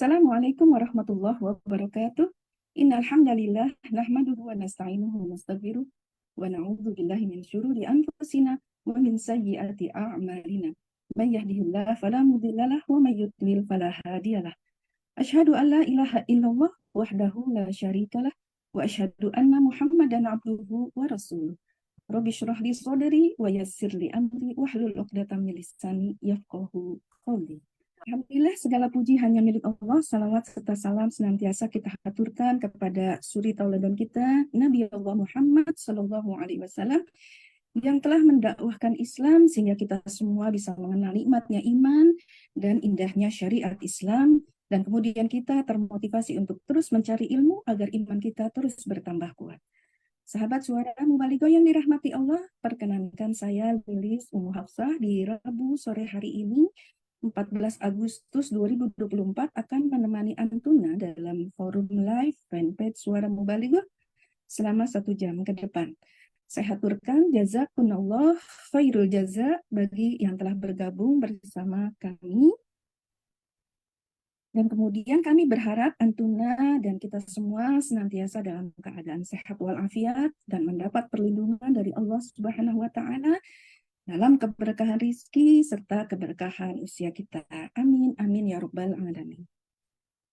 Assalamualaikum warahmatullahi wabarakatuh. Innal hamdalillah nahmaduhu wa nasta'inuhu wa nastaghfiruh wa na'udzu billahi min syururi anfusina wa min sayyiati a'malina. May yahdihillahu fala mudilla lahu wa may yudlil fala hadiyalah. Asyhadu an la ilaha illallah wahdahu la syarikalah wa asyhadu anna Muhammadan abduhu wa rasuluh. Rabbi shrah li sadri wa yassir li amri wahlul 'uqdatam min lisani yafqahu qawli. Alhamdulillah segala puji hanya milik Allah. Salawat serta salam senantiasa kita haturkan kepada suri tauladan kita Nabi Allah Muhammad Sallallahu Alaihi Wasallam yang telah mendakwahkan Islam sehingga kita semua bisa mengenal nikmatnya iman dan indahnya syariat Islam, dan kemudian kita termotivasi untuk terus mencari ilmu agar iman kita terus bertambah kuat. Sahabat suara Mubalighah yang dirahmati Allah, perkenankan saya Lilis Ummu Hafsah di Rabu sore hari ini 14 Agustus 2024 akan menemani Antuna dalam forum live fanpage Suara Mubalighah selama 1 jam ke depan. Saya haturkan jazakumullah khairul jaza bagi yang telah bergabung bersama kami. Dan kemudian kami berharap Antuna dan kita semua senantiasa dalam keadaan sehat walafiat dan mendapat perlindungan dari Allah Subhanahu wa taala dalam keberkahan rizki serta keberkahan usia kita. Amin, amin ya rabbal alamin.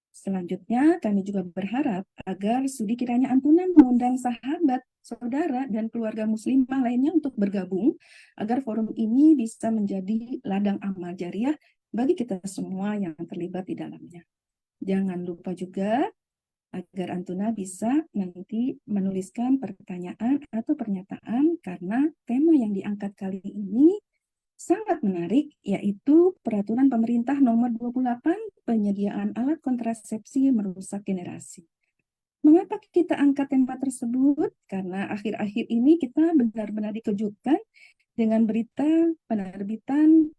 Selanjutnya, kami juga berharap agar studi kiranya Antuna mengundang sahabat, saudara, dan keluarga muslimah lainnya untuk bergabung, agar forum ini bisa menjadi ladang amal jariah bagi kita semua yang terlibat di dalamnya. Jangan lupa juga agar Antuna bisa nanti menuliskan pertanyaan atau pernyataan karena tema yang diangkat kali ini sangat menarik, yaitu Peraturan Pemerintah Nomor 28 Penyediaan Alat Kontrasepsi Merusak Generasi. Mengapa kita angkat tema tersebut? Karena akhir-akhir ini kita benar-benar dikejutkan dengan berita penerbitan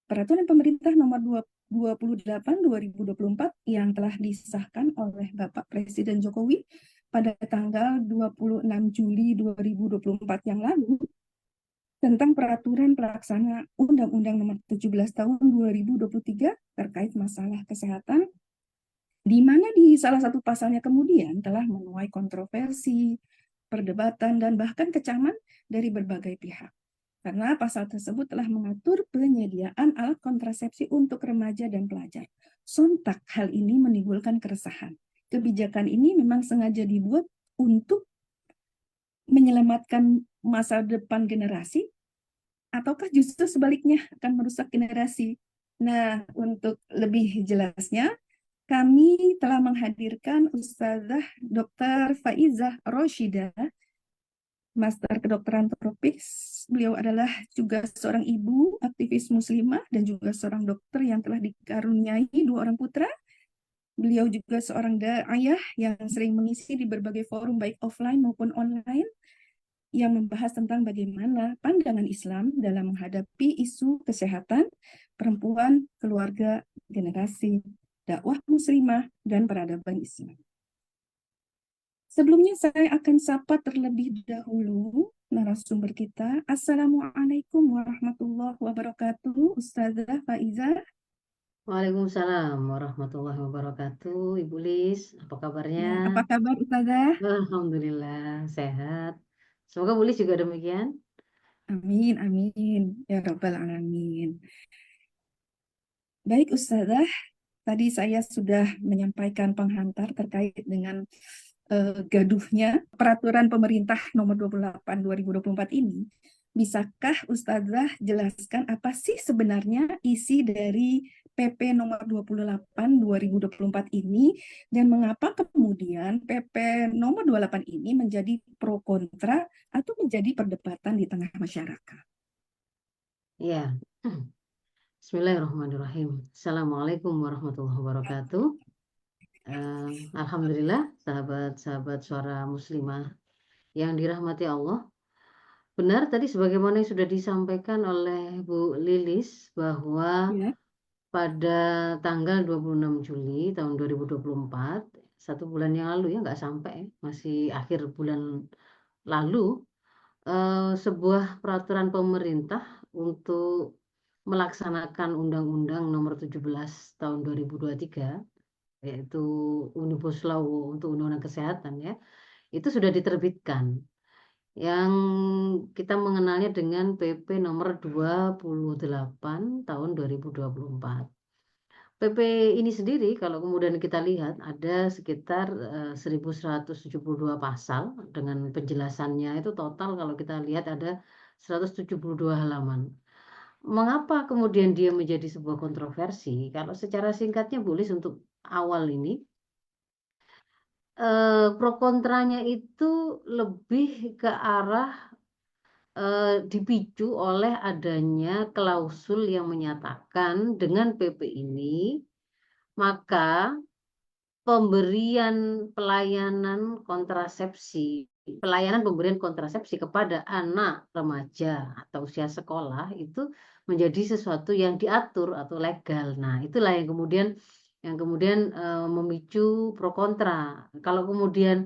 Peraturan Pemerintah Nomor 28 2024 yang telah disahkan oleh Bapak Presiden Jokowi pada tanggal 26 Juli 2024 yang lalu tentang peraturan pelaksana Undang-Undang Nomor 17 Tahun 2023 terkait masalah kesehatan, di mana di salah satu pasalnya kemudian telah menuai kontroversi, perdebatan, dan bahkan kecaman dari berbagai pihak. Karena pasal tersebut telah mengatur penyediaan alat kontrasepsi untuk remaja dan pelajar. Sontak hal ini menimbulkan keresahan. Kebijakan ini memang sengaja dibuat untuk menyelamatkan masa depan generasi, ataukah justru sebaliknya akan merusak generasi? Nah, untuk lebih jelasnya, kami telah menghadirkan Ustazah Dr. Faizah Roshidah, Master Kedokteran Tropik. Beliau adalah juga seorang ibu, aktivis muslimah, dan juga seorang dokter yang telah dikaruniai 2 orang putra. Beliau juga seorang ayah yang sering mengisi di berbagai forum baik offline maupun online yang membahas tentang bagaimana pandangan Islam dalam menghadapi isu kesehatan, perempuan, keluarga, generasi, dakwah muslimah, dan peradaban Islam. Sebelumnya saya akan sapa terlebih dahulu narasumber kita. Assalamualaikum warahmatullahi wabarakatuh, Ustazah Faizah. Waalaikumsalam warahmatullahi wabarakatuh. Ibu Lis, apa kabarnya? Ya, apa kabar Ustazah? Alhamdulillah sehat. Semoga Bu Lis juga demikian. Amin, amin. Ya Rabbal Alamin. Baik Ustazah, tadi saya sudah menyampaikan penghantar terkait dengan gaduhnya Peraturan Pemerintah Nomor 28 2024 ini. Bisakah Ustazah jelaskan apa sih sebenarnya isi dari PP Nomor 28 2024 ini, dan mengapa kemudian PP Nomor 28 ini menjadi pro kontra atau menjadi perdebatan di tengah masyarakat? Ya. Bismillahirrahmanirrahim. Assalamualaikum warahmatullahi wabarakatuh. Alhamdulillah, sahabat-sahabat suara muslimah yang dirahmati Allah. Benar tadi sebagaimana yang sudah disampaikan oleh Bu Lilis bahwa Ya, pada tanggal 26 Juli tahun 2024, 1 bulan yang lalu ya, nggak sampai ya, masih akhir bulan lalu, sebuah peraturan pemerintah untuk melaksanakan Undang-Undang Nomor 17 tahun 2023 yaitu Omnibus Law untuk Undang-Undang Kesehatan ya, itu sudah diterbitkan. Yang kita mengenalnya dengan PP nomor 28 tahun 2024. PP ini sendiri kalau kemudian kita lihat ada sekitar 1172 pasal dengan penjelasannya itu total kalau kita lihat ada 172 halaman. Mengapa kemudian dia menjadi sebuah kontroversi? Kalau secara singkatnya boleh untuk awal ini, pro kontranya itu lebih ke arah dipicu oleh adanya klausul yang menyatakan dengan PP ini, maka pemberian pelayanan pemberian kontrasepsi kepada anak remaja atau usia sekolah itu menjadi sesuatu yang diatur atau legal. Nah, itulah yang kemudian memicu pro kontra. Kalau kemudian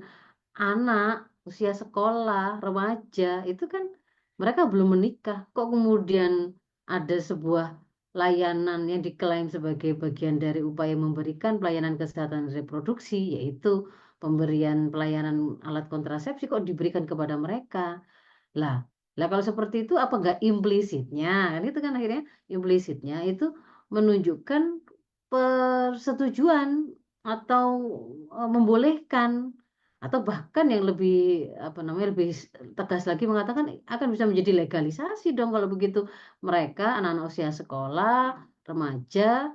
anak usia sekolah, remaja itu kan mereka belum menikah. Kok kemudian ada sebuah layanan yang diklaim sebagai bagian dari upaya memberikan pelayanan kesehatan reproduksi, yaitu pemberian pelayanan alat kontrasepsi kok diberikan kepada mereka. Lah, lah kalau seperti itu apa enggak implisitnya, kan itu kan akhirnya implisitnya itu menunjukkan persetujuan atau membolehkan atau bahkan yang lebih apa namanya lebih tegas lagi mengatakan akan bisa menjadi legalisasi dong kalau begitu mereka anak-anak usia sekolah, remaja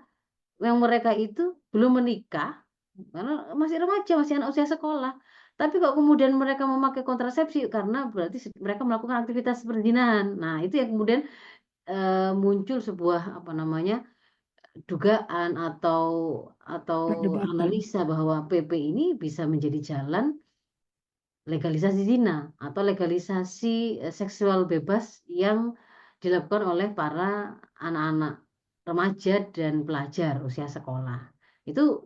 yang mereka itu belum menikah karena masih remaja, masih anak usia sekolah. Tapi kok kemudian mereka memakai kontrasepsi karena berarti mereka melakukan aktivitas perzinahan. Nah, itu yang kemudian muncul sebuah apa namanya dugaan atau Perdebatan. analisa bahwa PP ini bisa menjadi jalan legalisasi zina atau legalisasi seksual bebas yang dilakukan oleh para anak-anak remaja dan pelajar usia sekolah. Itu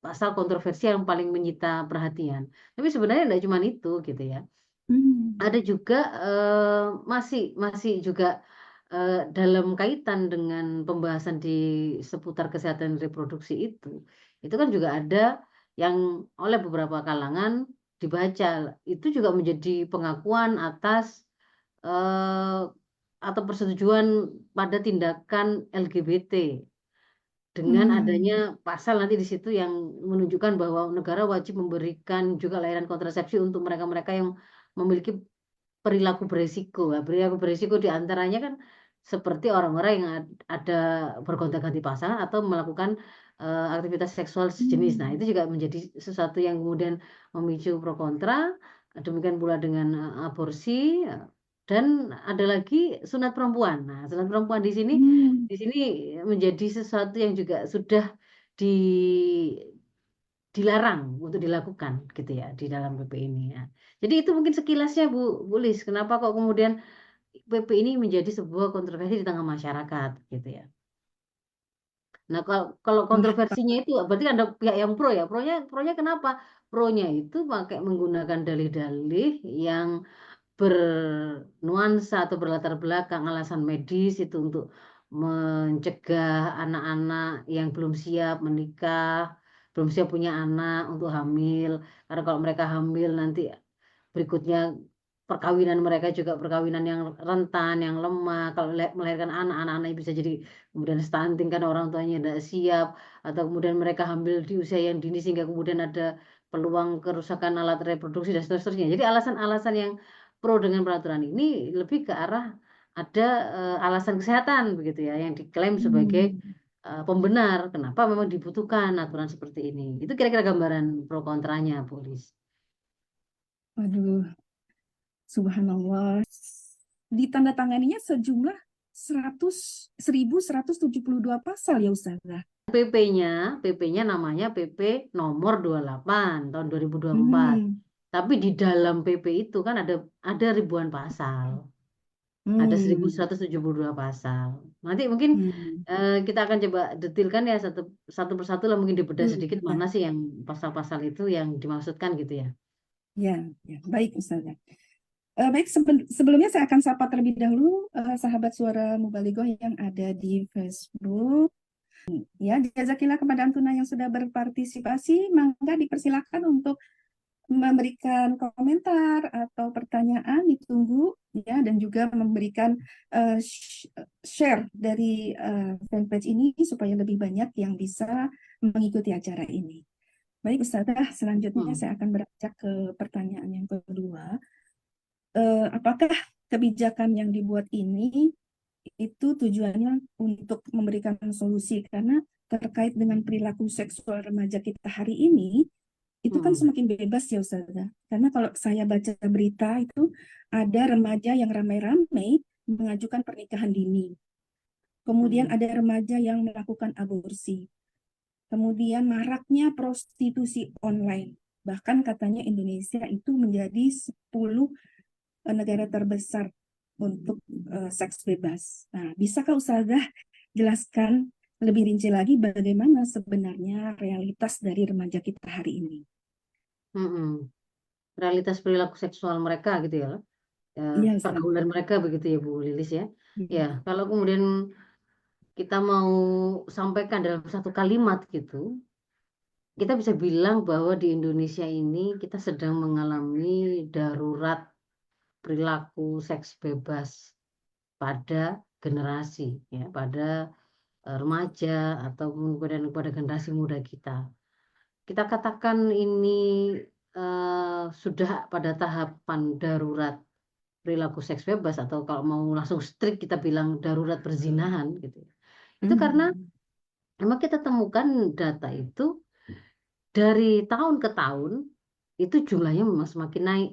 pasal kontroversial yang paling menyita perhatian. Tapi sebenarnya tidak cuma itu gitu ya. Hmm. Ada juga masih masih juga dalam kaitan dengan pembahasan di seputar kesehatan reproduksi itu kan juga ada yang oleh beberapa kalangan dibaca itu juga menjadi pengakuan atas eh, atau persetujuan pada tindakan LGBT dengan Hmm. adanya pasal nanti di situ yang menunjukkan bahwa negara wajib memberikan juga layanan kontrasepsi untuk mereka-mereka yang memiliki perilaku beresiko. Nah, perilaku beresiko di antaranya kan seperti orang-orang yang ada bergonta-ganti pasangan atau melakukan aktivitas seksual sejenis. Nah, Hmm. itu juga menjadi sesuatu yang kemudian memicu pro kontra. Demikian pula dengan aborsi dan ada lagi sunat perempuan. Nah, sunat perempuan Hmm. di sini menjadi sesuatu yang juga sudah di dilarang untuk dilakukan gitu ya di dalam PP ini ya. Jadi itu mungkin sekilasnya Bu Lis, kenapa kok kemudian PP ini menjadi sebuah kontroversi di tengah masyarakat gitu ya. Nah, kalau Wah, kontroversinya itu berarti ada pihak yang pro ya. Pronya kenapa? Pronya itu pakai menggunakan dalih-dalih yang bernuansa atau berlatar belakang alasan medis itu untuk mencegah anak-anak yang belum siap menikah, belum siap punya anak untuk hamil. Karena kalau mereka hamil nanti berikutnya perkawinan mereka juga perkawinan yang rentan, yang lemah. Kalau melahirkan anak-anaknya bisa jadi kemudian stunting karena orang tuanya tidak siap atau kemudian mereka hamil di usia yang dini sehingga kemudian ada peluang kerusakan alat reproduksi dan seterusnya. Jadi alasan-alasan yang pro dengan peraturan ini lebih ke arah ada alasan kesehatan begitu ya yang diklaim sebagai hmm. pembenar kenapa memang dibutuhkan aturan seperti ini. Itu kira-kira gambaran pro kontranya, Polis. Waduh, subhanallah. Ditandatanganinya sejumlah 1172 pasal ya Ustazah. PP-nya namanya PP nomor 28 tahun 2024. Hmm. Tapi di dalam PP itu kan ada ribuan pasal. Ada Hmm. 1172 pasal. Nanti mungkin Hmm. kita akan coba detilkan ya satu satu persatu lah mungkin dibedah sedikit Ya, mana sih yang pasal-pasal itu yang dimaksudkan gitu ya. ya, ya. Baik Ustazah. Baik, sebelumnya saya akan sapa terlebih dahulu sahabat suara Mubalighah yang ada di Facebook. Ya, jazakillah kepada Antuna yang sudah berpartisipasi. Mangga dipersilakan untuk memberikan komentar atau pertanyaan, ditunggu ya, dan juga memberikan share dari fanpage ini supaya lebih banyak yang bisa mengikuti acara ini. Baik, Ustazah, selanjutnya Hmm. saya akan beranjak ke pertanyaan yang kedua. Apakah kebijakan yang dibuat ini itu tujuannya untuk memberikan solusi? Karena terkait dengan perilaku seksual remaja kita hari ini, itu kan Hmm. semakin bebas ya Ustazah. Karena kalau saya baca berita itu ada remaja yang ramai-ramai mengajukan pernikahan dini. Kemudian Hmm. ada remaja yang melakukan aborsi. Kemudian maraknya prostitusi online. Bahkan katanya Indonesia itu menjadi 10 negara terbesar untuk seks bebas. Nah, bisakah Ustazah jelaskan lebih rinci lagi bagaimana sebenarnya realitas dari remaja kita hari ini? Hmm. Realitas perilaku seksual mereka gitu ya, Iya, Ustaz. pergaulan mereka begitu ya Bu Lilis ya. Ya, Hmm. kalau kemudian kita mau sampaikan dalam satu kalimat gitu, kita bisa bilang bahwa di Indonesia ini kita sedang mengalami darurat perilaku seks bebas pada generasi ya, pada remaja ataupun kemudian pada generasi muda kita. Kita katakan ini sudah pada tahapan darurat perilaku seks bebas atau kalau mau langsung strict kita bilang darurat perzinahan gitu. Itu karena Hmm. memang kita temukan data itu dari tahun ke tahun itu jumlahnya memang semakin naik,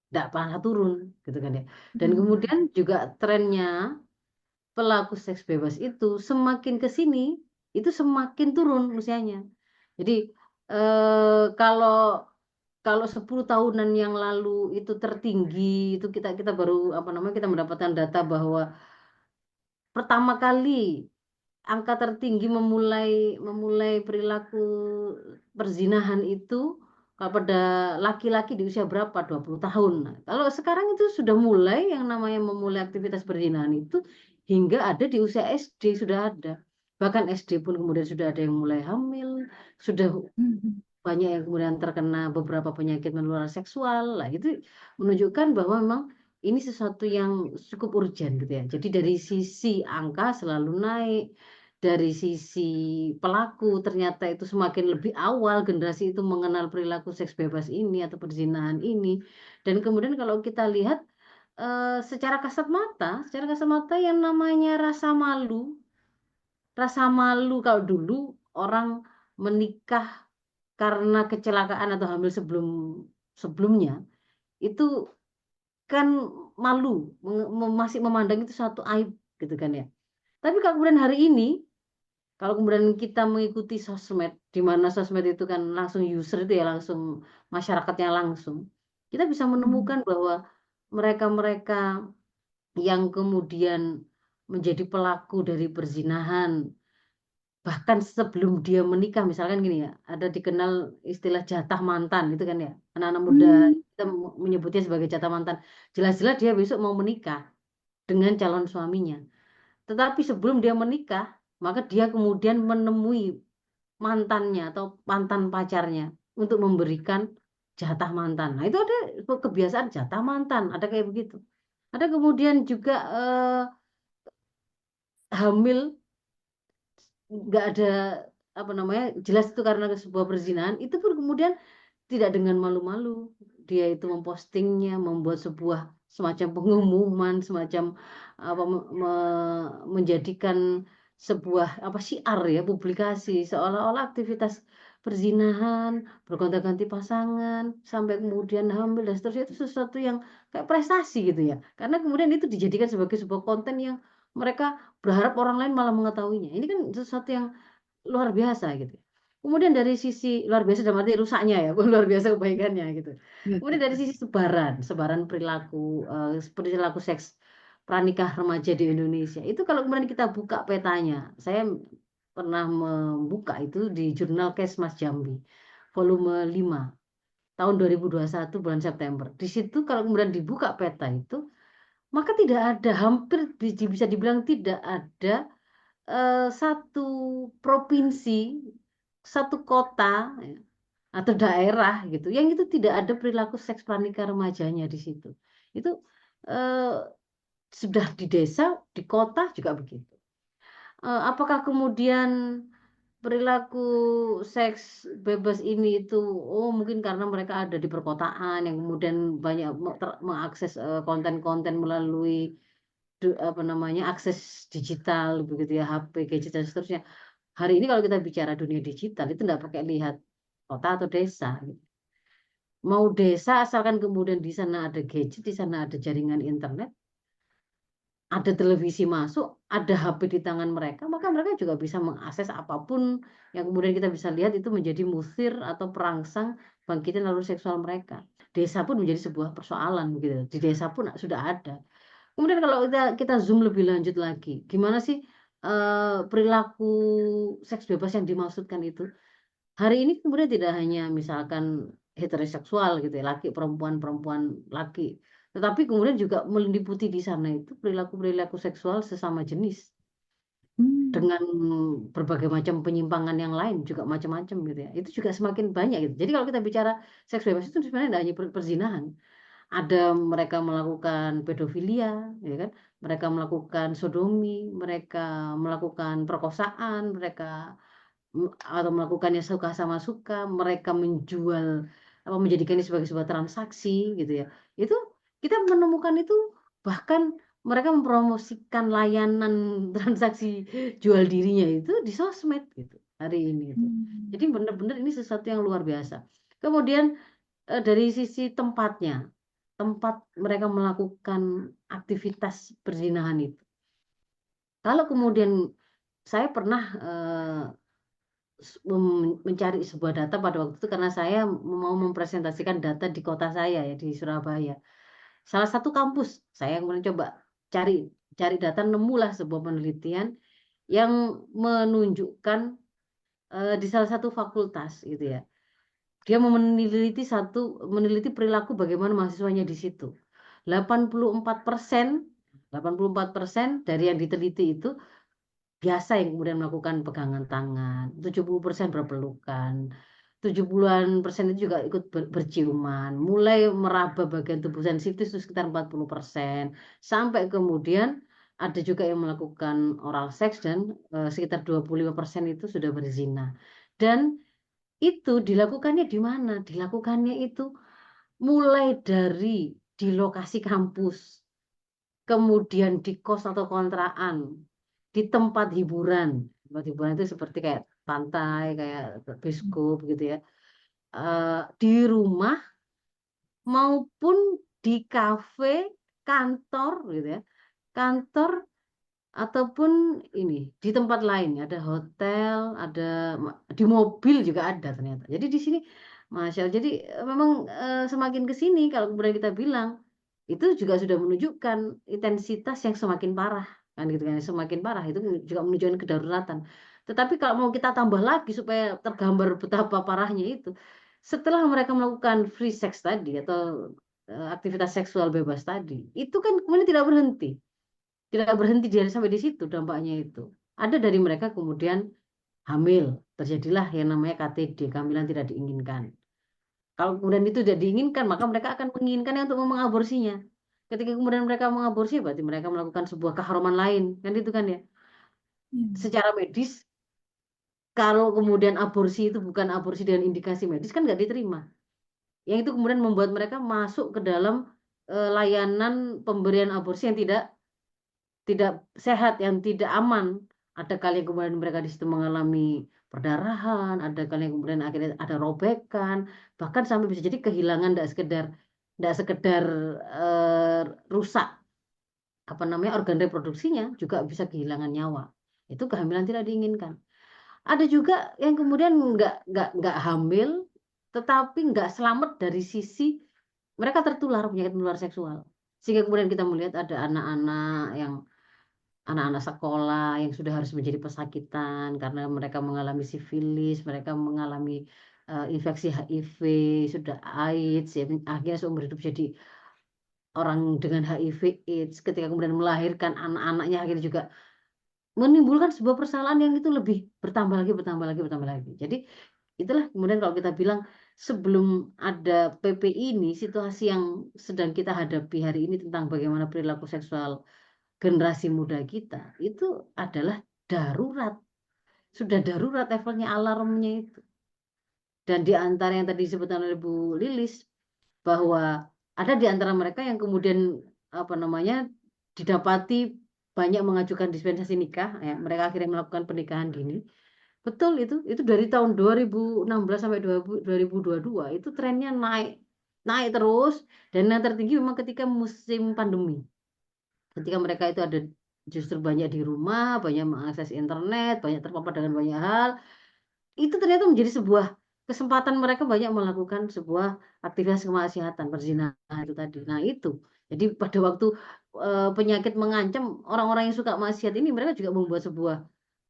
tidak pernah turun gitu kan ya. Dan kemudian Hmm. juga trennya pelaku seks bebas itu semakin ke sini itu semakin turun usianya. Jadi kalau kalau 10 tahunan yang lalu itu tertinggi itu kita kita baru apa namanya kita mendapatkan data bahwa pertama kali angka tertinggi memulai memulai perilaku perzinahan itu kalau pada laki-laki di usia berapa? 20 tahun. Nah, kalau sekarang itu sudah mulai yang namanya memulai aktivitas perzinahan itu hingga ada di usia SD sudah ada. Bahkan SD pun kemudian sudah ada yang mulai hamil, sudah Hmm. banyak yang kemudian terkena beberapa penyakit menular seksual lah itu menunjukkan bahwa memang ini sesuatu yang cukup urgent gitu ya. Jadi dari sisi angka selalu naik, dari sisi pelaku ternyata itu semakin lebih awal generasi itu mengenal perilaku seks bebas ini atau perzinahan ini. Dan kemudian kalau kita lihat secara kasat mata yang namanya rasa malu kalau dulu orang menikah karena kecelakaan atau hamil sebelumnya, itu kan malu, masih memandang itu suatu aib gitu kan ya. Tapi kalau kemudian hari ini, kalau kemudian kita mengikuti sosmed, di mana sosmed itu kan langsung user itu ya, langsung masyarakatnya langsung, kita bisa Hmm. menemukan bahwa mereka-mereka yang kemudian menjadi pelaku dari perzinahan bahkan sebelum dia menikah misalkan gini ya, ada dikenal istilah jatah mantan itu kan ya. Anak-anak muda Hmm. kita menyebutnya sebagai jatah mantan. Jelas-jelas dia besok mau menikah dengan calon suaminya. Tetapi sebelum dia menikah, maka dia kemudian menemui mantannya atau mantan pacarnya untuk memberikan jatah mantan. Nah, itu ada kebiasaan jatah mantan, ada kayak begitu. Ada kemudian juga hamil nggak ada apa namanya jelas itu karena sebuah perzinahan itu pun kemudian tidak dengan malu-malu dia itu mempostingnya membuat sebuah semacam pengumuman semacam apa menjadikan sebuah apa syiar ya publikasi seolah-olah aktivitas perzinahan bergonta-ganti pasangan sampai kemudian hamil dan seterusnya itu sesuatu yang kayak prestasi gitu ya karena kemudian itu dijadikan sebagai sebuah konten yang mereka berharap orang lain malah mengetahuinya. Ini kan sesuatu yang luar biasa gitu. Kemudian dari sisi luar biasa dalam arti rusaknya ya, bukan luar biasa kebaikannya gitu. Ya, Kemudian dari sisi sebaran perilaku perilaku seks pranikah remaja di Indonesia. Itu kalau kemudian kita buka petanya, saya pernah membuka itu di Jurnal Kesmas Jambi, volume 5 tahun 2021 bulan September. Di situ kalau kemudian dibuka peta itu, maka tidak ada hampir bisa dibilang tidak ada satu provinsi, satu kota, ya, atau daerah gitu, yang itu tidak ada perilaku seks pranikah remajanya di situ. Itu eh, sudah di desa, di kota juga begitu. Apakah kemudian perilaku seks bebas ini itu, oh mungkin karena mereka ada di perkotaan yang kemudian banyak mengakses konten-konten melalui apa namanya, akses digital begitu ya, HP, gadget dan seterusnya. Hari ini kalau kita bicara dunia digital itu tidak pakai lihat kota atau desa gitu. Mau desa asalkan kemudian di sana ada gadget, di sana ada jaringan internet, ada televisi masuk, ada HP di tangan mereka, maka mereka juga bisa mengakses apapun yang kemudian kita bisa lihat itu menjadi musir atau perangsang bangkitan naluri seksual mereka. Desa pun menjadi sebuah persoalan gitu. Di desa pun sudah ada. Kemudian kalau kita zoom lebih lanjut lagi, gimana sih perilaku seks bebas yang dimaksudkan itu? Hari ini kemudian tidak hanya misalkan heteroseksual gitu ya, laki perempuan perempuan laki, tetapi kemudian juga meliputi di sana itu perilaku-perilaku seksual sesama jenis Hmm. dengan berbagai macam penyimpangan yang lain juga macam-macam gitu ya. Itu juga semakin banyak gitu. Jadi kalau kita bicara seks bebas itu sebenarnya tidak hanya perzinahan. Ada mereka melakukan pedofilia, ya kan? Mereka melakukan sodomi, mereka melakukan perkosaan, mereka atau melakukannya suka sama suka, mereka menjual apa menjadikannya sebagai sebuah transaksi gitu ya. Itu kita menemukan itu, bahkan mereka mempromosikan layanan transaksi jual dirinya itu di sosmed gitu hari ini itu. Hmm. Jadi benar-benar ini sesuatu yang luar biasa. Kemudian dari sisi tempatnya, tempat mereka melakukan aktivitas perzinahan itu. Kalau kemudian saya pernah mencari sebuah data pada waktu itu karena saya mau mempresentasikan data di kota saya ya di Surabaya. Salah satu kampus saya yang mencoba cari cari data, nemulah sebuah penelitian yang menunjukkan di salah satu fakultas gitu ya. Dia meneliti perilaku bagaimana mahasiswanya di situ. 84%, 84% dari yang diteliti itu biasa yang kemudian melakukan pegangan tangan, 70% berpelukan, 70-an% itu juga ikut berciuman, mulai meraba bagian tubuh sensitif itu sekitar 40%, sampai kemudian ada juga yang melakukan oral seks dan sekitar 25% itu sudah berzina. Dan itu dilakukannya di mana? Dilakukannya itu mulai dari di lokasi kampus, kemudian di kos atau kontrakan, di tempat hiburan. Tempat hiburan itu seperti kayak pantai, kayak bioskop gitu ya. Di rumah maupun di kafe, kantor gitu ya. Kantor ataupun ini di tempat lain, ada hotel, ada di mobil juga ada ternyata. Jadi di sini Masya Allah, jadi memang semakin ke sini kalau kemudian kita bilang itu juga sudah menunjukkan intensitas yang semakin parah kan gitu kan, semakin parah itu juga menunjukkan kedaruratan. Tetapi kalau mau kita tambah lagi supaya tergambar betapa parahnya itu, setelah mereka melakukan free sex tadi atau aktivitas seksual bebas tadi, itu kan kemudian tidak berhenti dari sampai di situ dampaknya itu. Ada dari mereka kemudian hamil, terjadilah yang namanya KTD, kehamilan tidak diinginkan. Kalau kemudian itu tidak diinginkan, maka mereka akan menginginkannya untuk mengaborsinya. Ketika kemudian mereka mengaborsi, berarti mereka melakukan sebuah keharaman lain, kan itu kan ya. Ya. Secara medis, kalau kemudian aborsi itu bukan aborsi dengan indikasi medis, kan nggak diterima. Yang itu kemudian membuat mereka masuk ke dalam layanan pemberian aborsi yang tidak sehat, yang tidak aman. Ada kali yang kemudian mereka di situ mengalami perdarahan, ada kali yang kemudian akhirnya ada robekan, bahkan sampai bisa jadi kehilangan tidak sekedar eh, rusak apa namanya organ reproduksinya, juga bisa kehilangan nyawa. Itu kehamilan tidak diinginkan. Ada juga yang kemudian nggak hamil, tetapi nggak selamat dari sisi mereka tertular penyakit menular seksual. Sehingga kemudian kita melihat ada anak-anak sekolah yang sudah harus menjadi pesakitan karena mereka mengalami sifilis, mereka mengalami infeksi HIV, sudah AIDS, ya, akhirnya seumur hidup jadi orang dengan HIV AIDS. Ketika kemudian melahirkan anak-anaknya akhirnya juga menimbulkan sebuah persoalan yang itu lebih bertambah lagi, bertambah lagi, bertambah lagi. Jadi itulah kemudian kalau kita bilang sebelum ada PP ini, situasi yang sedang kita hadapi hari ini tentang bagaimana perilaku seksual generasi muda kita, itu adalah darurat. Sudah darurat levelnya, alarmnya itu. Dan di antara yang tadi disebutkan oleh Bu Lilis, bahwa ada di antara mereka yang kemudian apa namanya didapati banyak mengajukan dispensasi nikah, ya, mereka akhirnya melakukan pernikahan dini. Betul itu dari tahun 2016 sampai 2022 itu trennya naik naik terus, dan yang tertinggi memang ketika musim pandemi. Ketika mereka itu ada justru banyak di rumah, banyak mengakses internet, banyak terpapar dengan banyak hal, itu ternyata menjadi sebuah kesempatan mereka banyak melakukan sebuah aktivitas kemaksiatan, perzinahan itu tadi. Nah, itu. Jadi pada waktu penyakit mengancam orang-orang yang suka maksiat ini, mereka juga membuat sebuah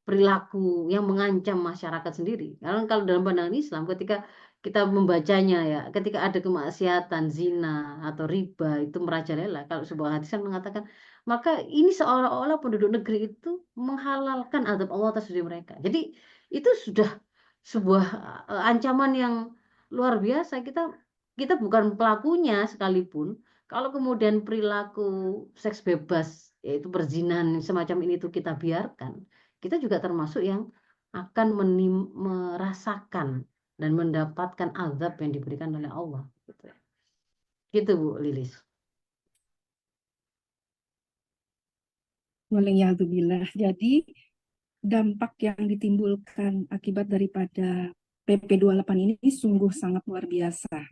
perilaku yang mengancam masyarakat sendiri. Karena kalau dalam pandangan Islam, ketika kita membacanya ya, ketika ada kemaksiatan, zina atau riba itu merajalela, kalau sebuah hadis kan mengatakan, maka ini seolah-olah penduduk negeri itu menghalalkan azab Allah atas diri mereka. Jadi itu sudah sebuah ancaman yang luar biasa. Kita bukan pelakunya sekalipun, kalau kemudian perilaku seks bebas yaitu perzinahan semacam ini itu kita biarkan, kita juga termasuk yang akan merasakan dan mendapatkan azab yang diberikan oleh Allah gitu, gitu Bu Lilis. Waliyahzubillah. Jadi dampak yang ditimbulkan akibat daripada PP 28 ini sungguh sangat luar biasa.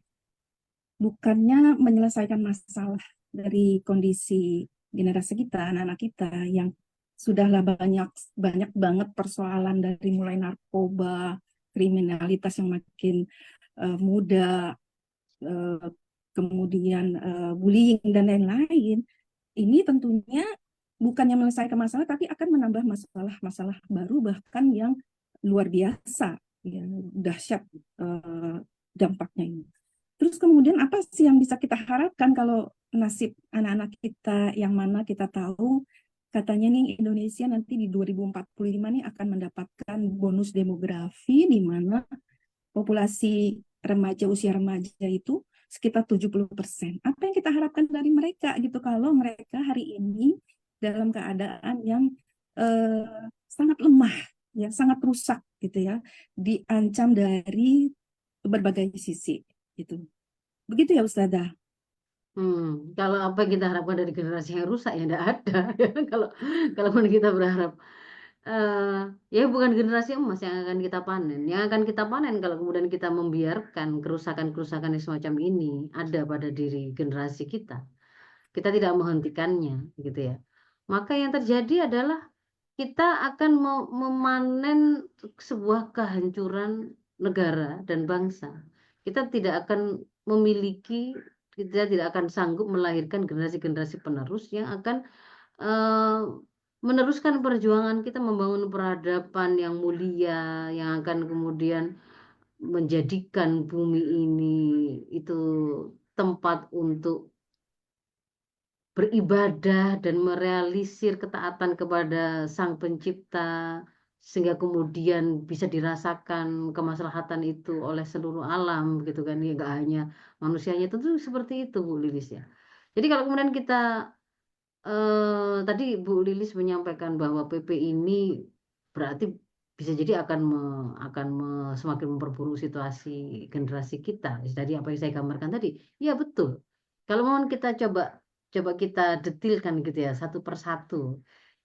Bukannya menyelesaikan masalah dari kondisi generasi kita, anak-anak kita yang sudahlah banyak banyak banget persoalan dari mulai narkoba, kriminalitas yang makin muda, uh, kemudian bullying dan lain-lain. Ini tentunya bukannya menyelesaikan masalah, tapi akan menambah masalah-masalah baru bahkan yang luar biasa, ya, dahsyat dampaknya ini. Terus kemudian apa sih yang bisa kita harapkan kalau nasib anak-anak kita yang mana kita tahu katanya nih Indonesia nanti di 2045 nih akan mendapatkan bonus demografi di mana populasi remaja usia remaja itu sekitar 70%. Apa yang kita harapkan dari mereka gitu kalau mereka hari ini dalam keadaan yang sangat lemah, ya sangat rusak gitu ya, diancam dari berbagai sisi gitu. Begitu ya Ustazah. Kalau apa yang kita harapkan dari generasi yang rusak ya tidak ada. Ya. Kalau kita berharap ya bukan generasi emas yang akan kita panen. Yang akan kita panen kalau kemudian kita membiarkan kerusakan-kerusakan yang semacam ini ada pada diri generasi kita tidak menghentikannya, gitu ya. Maka yang terjadi adalah kita akan memanen sebuah kehancuran negara dan bangsa. Kita tidak akan memiliki, kita tidak akan sanggup melahirkan generasi-generasi penerus yang akan eh, meneruskan perjuangan kita membangun peradaban yang mulia, yang akan kemudian menjadikan bumi ini itu tempat untuk beribadah dan merealisir ketaatan kepada Sang Pencipta, sehingga kemudian bisa dirasakan kemaslahatan itu oleh seluruh alam gitu kan, ya nggak hanya manusianya. Tentu seperti itu Bu Lilis ya. Jadi kalau kemudian kita tadi Bu Lilis menyampaikan bahwa PP ini berarti bisa jadi semakin memperburuk situasi generasi kita. Dari apa yang saya gambarkan tadi, ya betul. Kalau mau kita coba coba kita detilkan gitu ya satu persatu.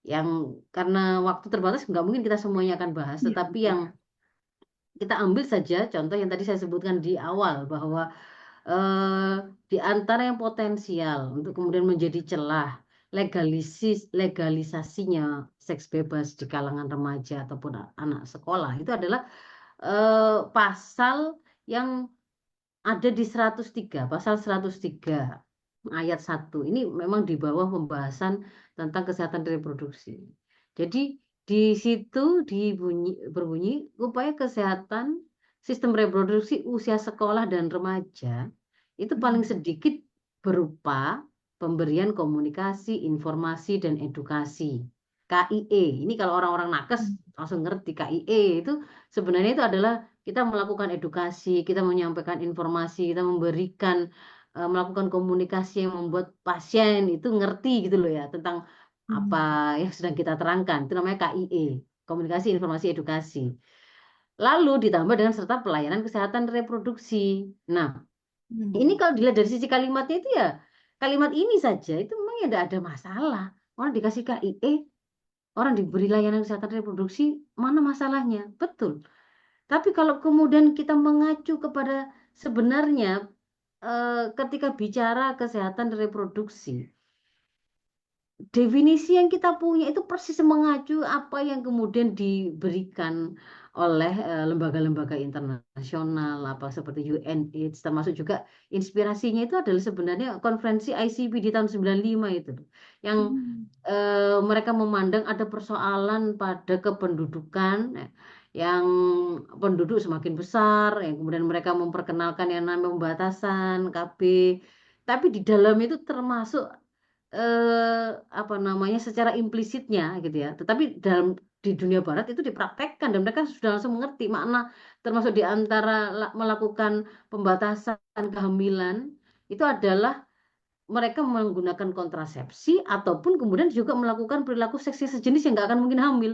Yang karena waktu terbatas nggak mungkin kita semuanya akan bahas, Iya, tetapi yang kita ambil saja contoh yang tadi saya sebutkan di awal bahwa eh, di antara yang potensial untuk kemudian menjadi celah legalisasinya seks bebas di kalangan remaja ataupun anak sekolah itu adalah pasal yang ada di 103, pasal 103 ayat 1. Ini memang di bawah pembahasan tentang kesehatan reproduksi. Jadi di situ berbunyi upaya kesehatan sistem reproduksi usia sekolah dan remaja itu paling sedikit berupa pemberian komunikasi, informasi, dan edukasi KIE. Ini kalau orang-orang nakes langsung ngerti KIE itu sebenarnya itu adalah kita melakukan edukasi, kita menyampaikan informasi, kita memberikan melakukan komunikasi yang membuat pasien itu ngerti gitu loh ya tentang apa yang sedang kita terangkan. Itu namanya KIE, komunikasi, informasi, edukasi. Lalu ditambah dengan serta pelayanan kesehatan reproduksi. Nah, ini kalau dilihat dari sisi kalimatnya itu ya kalimat ini saja itu memang ya tidak ada masalah. Orang dikasih KIE, orang diberi layanan kesehatan reproduksi, mana masalahnya? Betul. Tapi kalau kemudian kita mengacu kepada sebenarnya ketika bicara kesehatan reproduksi, definisi yang kita punya itu persis mengacu apa yang kemudian diberikan oleh lembaga-lembaga internasional apa seperti UNAIDS, termasuk juga inspirasinya itu adalah sebenarnya konferensi ICP di tahun 95 itu yang mereka memandang ada persoalan pada kependudukan yang penduduk semakin besar yang kemudian mereka memperkenalkan yang namanya pembatasan KB, tapi di dalam itu termasuk apa namanya secara implisitnya gitu ya. Tetapi dalam di dunia barat itu dipraktekkan dan mereka sudah langsung mengerti makna termasuk di antara melakukan pembatasan kehamilan itu adalah mereka menggunakan kontrasepsi ataupun kemudian juga melakukan perilaku seksi sejenis yang nggak akan mungkin hamil.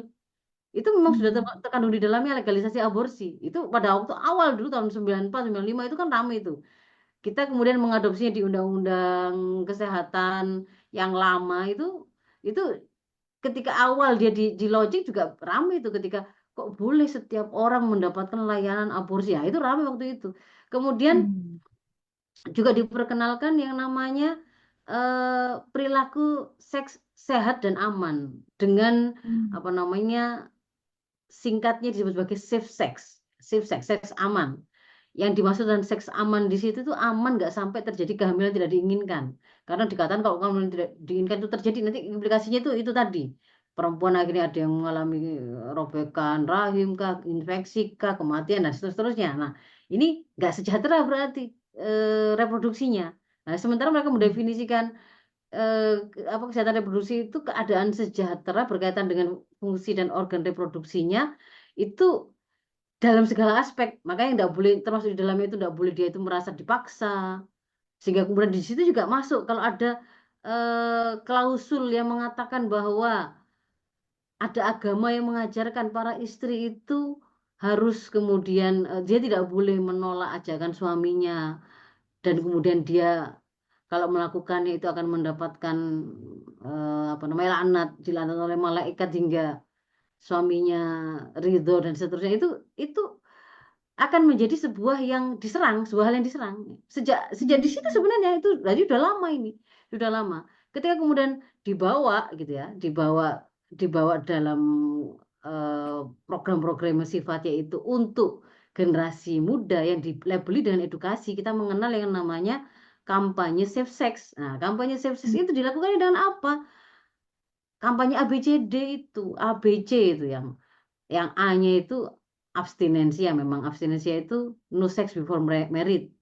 Itu memang sudah terkandung di dalamnya legalisasi aborsi. Itu pada waktu awal dulu tahun 94, 95 itu kan ramai itu. Kita kemudian mengadopsinya di undang-undang kesehatan yang lama itu ketika awal dia di launching juga ramai itu ketika kok boleh setiap orang mendapatkan layanan aborsi ya itu ramai waktu itu. Kemudian juga diperkenalkan yang namanya perilaku seks sehat dan aman dengan apa namanya singkatnya disebut sebagai safe sex, seks aman. Yang dimaksud dengan seks aman di situ tuh aman nggak sampai terjadi kehamilan tidak diinginkan. Karena dikatakan kalau kehamilan tidak diinginkan itu terjadi nanti implikasinya itu tadi. Perempuan akhirnya ada yang mengalami robekan rahim kah, infeksi kah, kematian dan seterusnya. Nah, ini nggak sejahtera berarti reproduksinya. Nah, sementara mereka mendefinisikan apa kesehatan reproduksi itu keadaan sejahtera berkaitan dengan fungsi dan organ reproduksinya itu dalam segala aspek. Makanya tidak boleh termasuk di dalamnya itu tidak boleh dia itu merasa dipaksa. Sehingga kemudian di situ juga masuk kalau ada klausul yang mengatakan bahwa ada agama yang mengajarkan para istri itu harus kemudian dia tidak boleh menolak ajakan suaminya dan kemudian dia kalau melakukannya itu akan mendapatkan apa namanya laknat, dilaknat oleh malaikat hingga suaminya ridho dan seterusnya itu akan menjadi sebuah yang diserang, sebuah hal yang diserang. Sejak di situ sebenarnya itu jadi udah lama ini, sudah lama. Ketika kemudian dibawa gitu ya, dibawa dalam program-program yang sifatnya itu untuk generasi muda yang dilabeli dengan edukasi, kita mengenal yang namanya kampanye safe sex. Nah, kampanye safe sex itu dilakukan dengan apa? Kampanye ABCD itu, ABC itu yang A-nya itu abstinensi ya memang abstinensi itu no sex before married.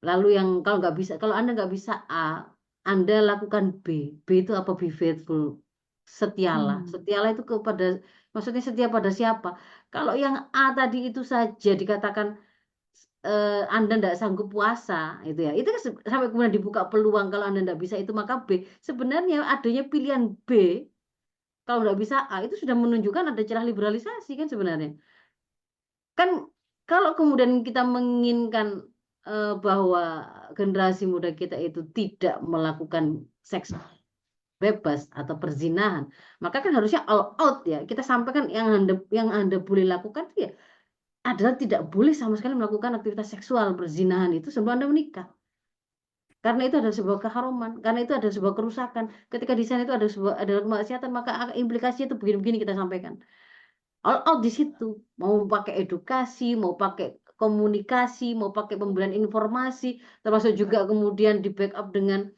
Lalu yang kalau nggak bisa kalau Anda nggak bisa A, Anda lakukan B. B itu apa? Be faithful. Setialah. Setialah itu kepada maksudnya setia pada siapa? Kalau yang A tadi itu saja dikatakan Anda tidak sanggup puasa itu ya. Itu kan sampai kemudian dibuka peluang kalau Anda tidak bisa itu maka B. Sebenarnya adanya pilihan B kalau nggak bisa A itu sudah menunjukkan ada celah liberalisasi kan sebenarnya. Kan kalau kemudian kita menginginkan bahwa generasi muda kita itu tidak melakukan seks bebas atau perzinahan, maka kan harusnya all out ya. Kita sampaikan yang anda boleh lakukan itu ya adalah tidak boleh sama sekali melakukan aktivitas seksual perzinahan itu sebelum Anda menikah. Karena itu adalah sebuah keharuman, karena itu adalah sebuah kerusakan. Ketika di sana itu adalah kemaksiatan, maka implikasinya itu begini-begini kita sampaikan all out di situ. Mau pakai edukasi, mau pakai komunikasi, mau pakai pemberian informasi, termasuk juga kemudian di backup dengan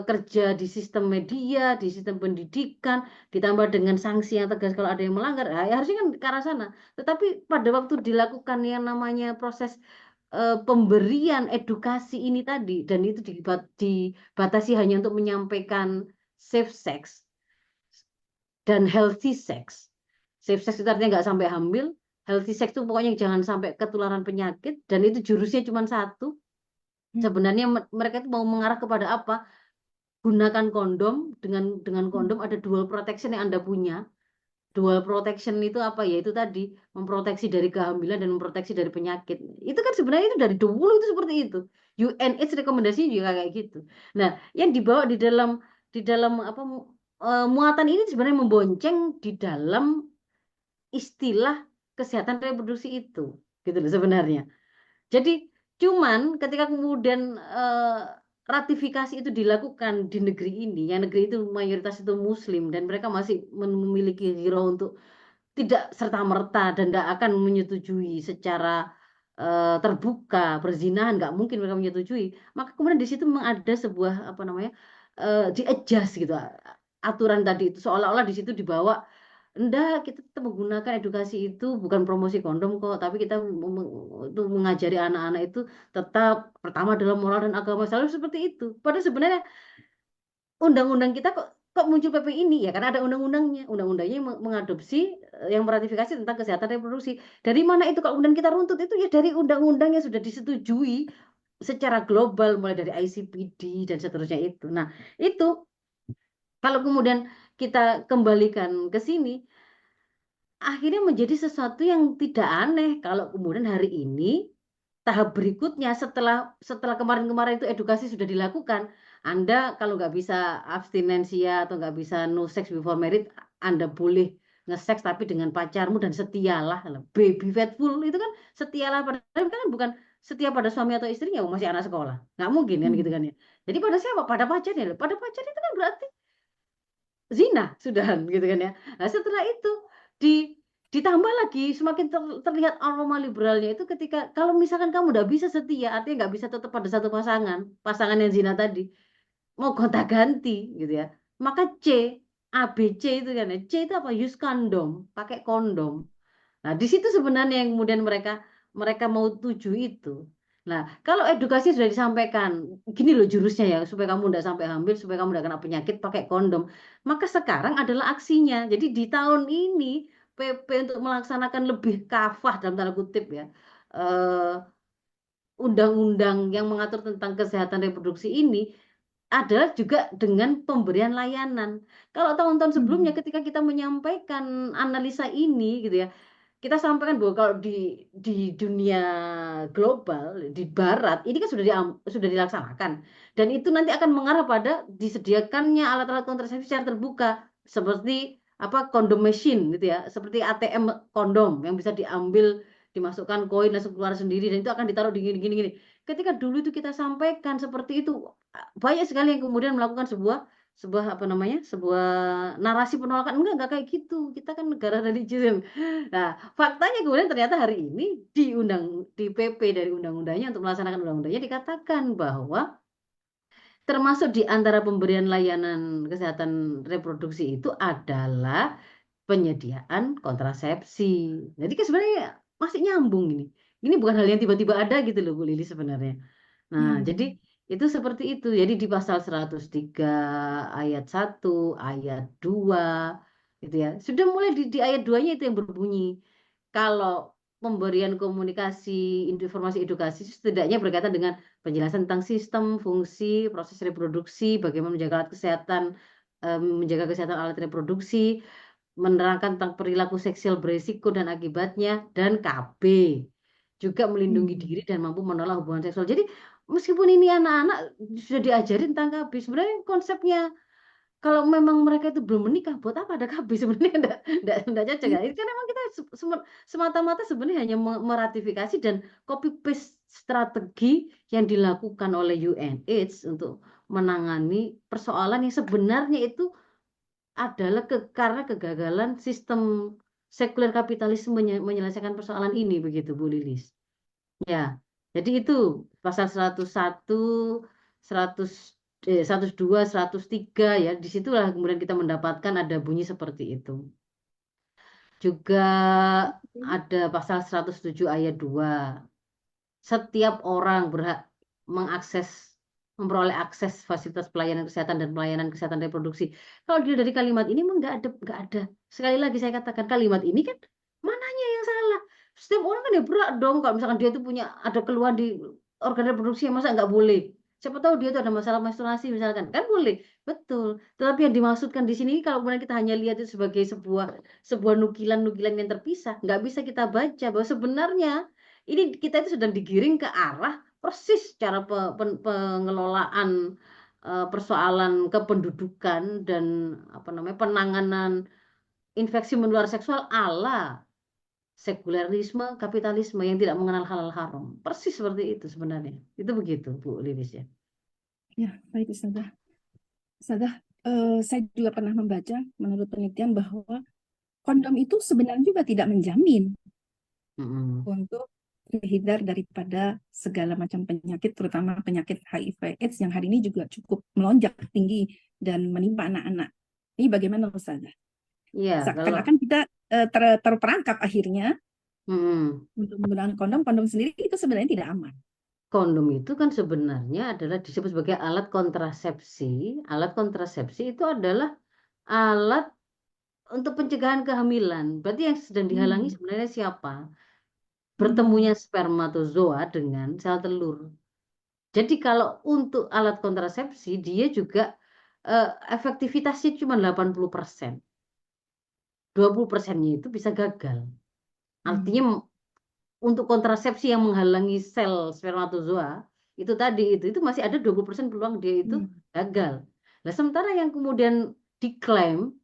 kerja di sistem media, di sistem pendidikan, ditambah dengan sanksi yang tegas kalau ada yang melanggar. Ya, harusnya kan ke arah sana. Tetapi pada waktu dilakukan yang namanya proses pemberian edukasi ini tadi, dan itu dibatasi hanya untuk menyampaikan safe sex, dan healthy sex. Safe sex itu artinya nggak sampai hamil, healthy sex itu pokoknya jangan sampai ketularan penyakit, dan itu jurusnya cuma satu. Sebenarnya mereka itu mau mengarah kepada apa? Gunakan kondom, dengan kondom ada dual protection yang Anda punya. Dual protection itu apa ya? Itu tadi memproteksi dari kehamilan dan memproteksi dari penyakit. Itu kan sebenarnya itu dari dulu itu seperti itu. UNH rekomendasinya juga kayak gitu. Nah, yang dibawa di dalam apa, muatan ini sebenarnya membonceng di dalam istilah kesehatan reproduksi itu, gitu loh sebenarnya. Jadi cuman ketika kemudian ratifikasi itu dilakukan di negeri ini, yang negeri itu mayoritas itu Muslim dan mereka masih memiliki hero untuk tidak serta-merta dan tidak akan menyetujui secara terbuka perzinahan, nggak mungkin mereka menyetujui. Maka kemudian di situ memang ada sebuah apa namanya, di-adjust gitu aturan tadi itu, seolah-olah di situ dibawa, enggak, kita tetap menggunakan edukasi itu bukan promosi kondom kok, tapi kita untuk mengajari anak-anak itu tetap pertama dalam moral dan agama, selalu seperti itu. Padahal sebenarnya undang-undang kita kok kok muncul PP ini ya, karena ada undang-undangnya. Undang-undangnya yang mengadopsi, yang meratifikasi tentang kesehatan reproduksi. Dari mana itu kalau kemudian kita runtut itu ya dari undang-undang yang sudah disetujui secara global mulai dari ICPD dan seterusnya itu. Nah, itu kalau kemudian kita kembalikan ke sini, akhirnya menjadi sesuatu yang tidak aneh kalau kemudian hari ini tahap berikutnya setelah setelah kemarin-kemarin itu edukasi sudah dilakukan, Anda kalau nggak bisa abstinensia atau nggak bisa no sex before marriage, Anda boleh nge-sex tapi dengan pacarmu dan setialah. Baby faithful itu kan setialah, padahal kan bukan setia pada suami atau istrinya, masih anak sekolah, nggak mungkin kan gitu kan ya. Jadi pada siapa? Pada pacarnya. Pada pacar itu kan berarti zina sudahan gitu kan ya. Nah, setelah itu di ditambah lagi semakin terlihat aroma liberalnya itu ketika kalau misalkan kamu udah bisa setia, artinya nggak bisa tetap pada satu pasangan yang zina tadi, mau gonta-ganti gitu ya. Maka ABC itu kan ya. C itu apa? Use kondom, pakai kondom. Nah, di situ sebenarnya yang kemudian mereka mereka mau tuju itu. Nah, kalau edukasi sudah disampaikan, gini loh jurusnya ya, supaya kamu tidak sampai hamil, supaya kamu tidak kena penyakit, pakai kondom. Maka sekarang adalah aksinya. Jadi di tahun ini PP untuk melaksanakan lebih kafah dalam tanda kutip ya, eh, undang-undang yang mengatur tentang kesehatan reproduksi ini adalah juga dengan pemberian layanan. Kalau tahun-tahun sebelumnya ketika kita menyampaikan analisa ini gitu ya, kita sampaikan bahwa kalau di dunia global di barat ini kan sudah dilaksanakan, dan itu nanti akan mengarah pada disediakannya alat-alat kontrasepsi secara terbuka seperti apa, kondom machine gitu ya, seperti ATM kondom yang bisa diambil, dimasukkan koin langsung keluar sendiri, dan itu akan ditaruh di gini gini gini. Ketika dulu itu kita sampaikan seperti itu, banyak sekali yang kemudian melakukan sebuah sebuah apa namanya, sebuah narasi penolakan, enggak kayak gitu, kita kan negara religius. Nah, faktanya kemudian ternyata hari ini di PP dari undang-undangnya, untuk melaksanakan undang-undangnya dikatakan bahwa termasuk di antara pemberian layanan kesehatan reproduksi itu adalah penyediaan kontrasepsi. Jadi kan sebenarnya masih nyambung ini. Ini bukan hal yang tiba-tiba ada gitu loh Bu Lili sebenarnya. Nah, jadi itu seperti itu. Jadi di pasal 103 ayat 1, ayat 2 gitu ya. Sudah mulai di ayat 2-nya itu yang berbunyi. Kalau pemberian komunikasi, informasi edukasi setidaknya berkaitan dengan penjelasan tentang sistem, fungsi, proses reproduksi, bagaimana menjaga alat kesehatan, menjaga kesehatan alat reproduksi, menerangkan tentang perilaku seksual beresiko dan akibatnya, dan KB juga melindungi diri dan mampu menolak hubungan seksual. Jadi meskipun ini anak-anak sudah diajarin tentang KB, sebenarnya konsepnya kalau memang mereka itu belum menikah, buat apa ada KB sebenarnya, enggak cocok ya. Ini kan memang kita semata-mata sebenarnya hanya meratifikasi dan copy paste strategi yang dilakukan oleh UNH untuk menangani persoalan yang sebenarnya itu adalah karena kegagalan sistem sekuler kapitalisme menyelesaikan persoalan ini, begitu Bu Lilis. Ya, jadi itu pasal 101, 100, 102, 103 ya. Disitulah kemudian kita mendapatkan ada bunyi seperti itu. Juga ada pasal 107 ayat 2. Setiap orang berhak mengakses memperoleh akses fasilitas pelayanan kesehatan dan pelayanan kesehatan reproduksi. Kalau dilihat dari kalimat ini nggak ada, nggak ada. Sekali lagi saya katakan kalimat ini kan mananya yang salah? Setiap orang kan ya berat dong kalau misalkan dia tuh punya ada keluhan di organ reproduksi, masa nggak boleh? Siapa tahu dia tuh ada masalah menstruasi misalkan, kan boleh, betul. Tetapi yang dimaksudkan di sini kalau kemudian kita hanya lihat itu sebagai sebuah nukilan-nukilan yang terpisah, nggak bisa kita baca bahwa sebenarnya ini kita itu sedang digiring ke arah persis cara pengelolaan persoalan kependudukan dan apa namanya penanganan infeksi menular seksual ala sekularisme kapitalisme yang tidak mengenal halal haram. Persis seperti itu sebenarnya. Itu begitu, Bu Lilis ya. Ya, baik Ustazah. Ustazah, saya juga pernah membaca menurut penelitian bahwa kondom itu sebenarnya juga tidak menjamin Mm-mm. untuk terhindar daripada segala macam penyakit, terutama penyakit HIV/AIDS yang hari ini juga cukup melonjak tinggi dan menimpa anak-anak. Ini bagaimana Ustazah? Iya, kalau Seakan-akan kita terperangkap akhirnya mm, untuk menggunakan kondom. Kondom sendiri itu sebenarnya tidak aman. kondom itu kan sebenarnya adalah disebut sebagai alat kontrasepsi. Alat kontrasepsi itu adalah alat untuk pencegahan kehamilan. Berarti yang sedang dihalangi Hmm. sebenarnya siapa? Hmm. Bertemunya spermatozoa dengan sel telur. Jadi kalau untuk alat kontrasepsi dia juga efektivitasnya cuma 80%. 20%-nya itu bisa gagal. Artinya Hmm. untuk kontrasepsi yang menghalangi sel spermatozoa itu tadi itu masih ada 20% peluang dia itu Hmm. gagal. Nah, sementara yang kemudian diklaim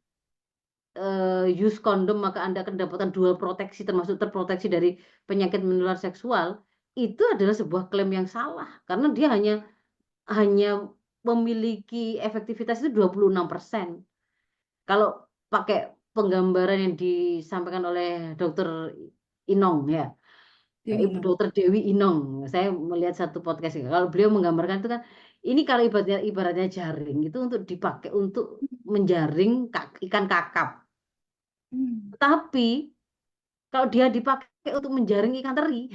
use kondom maka Anda akan mendapatkan dua proteksi termasuk terproteksi dari penyakit menular seksual itu adalah sebuah klaim yang salah karena dia hanya memiliki efektivitas itu 26%. Kalau pakai penggambaran yang disampaikan oleh Dokter Inong ya, Dewi Ibu no. Dokter Dewi Inong. Saya melihat satu podcast kalau beliau menggambarkan itu kan ini kalau ibaratnya jaring itu untuk dipakai untuk menjaring ikan kakap. Hmm. Tapi kalau dia dipakai untuk menjaring ikan teri,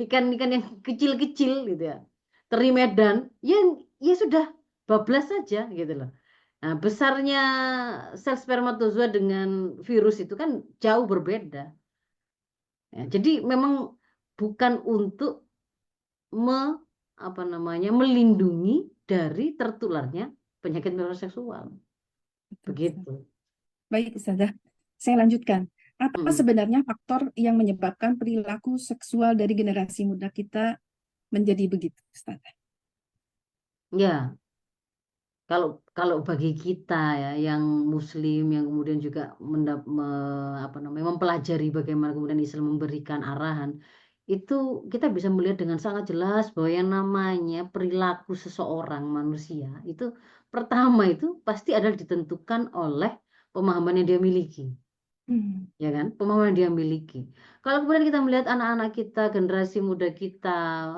ikan-ikan yang kecil-kecil gitu ya, teri Medan, ya ya sudah bablas saja gitu loh. Nah, besarnya sel spermatozoa dengan virus itu kan jauh berbeda. Ya, jadi memang bukan untuk me, apa namanya melindungi dari tertularnya penyakit menular seksual. Betul, Ustaz. Begitu. Baik, Ustazah. Saya lanjutkan. Apa Mm. sebenarnya faktor yang menyebabkan perilaku seksual dari generasi muda kita menjadi begitu, Ustazah? Ya, kalau kalau bagi kita ya yang Muslim yang kemudian juga apa namanya mempelajari bagaimana kemudian Islam memberikan arahan itu kita bisa melihat dengan sangat jelas bahwa yang namanya perilaku seseorang manusia itu pertama itu pasti adalah ditentukan oleh pemahaman yang dia miliki, Hmm. ya kan? Pemahaman yang dia miliki. Kalau kemudian kita melihat anak-anak kita, generasi muda kita,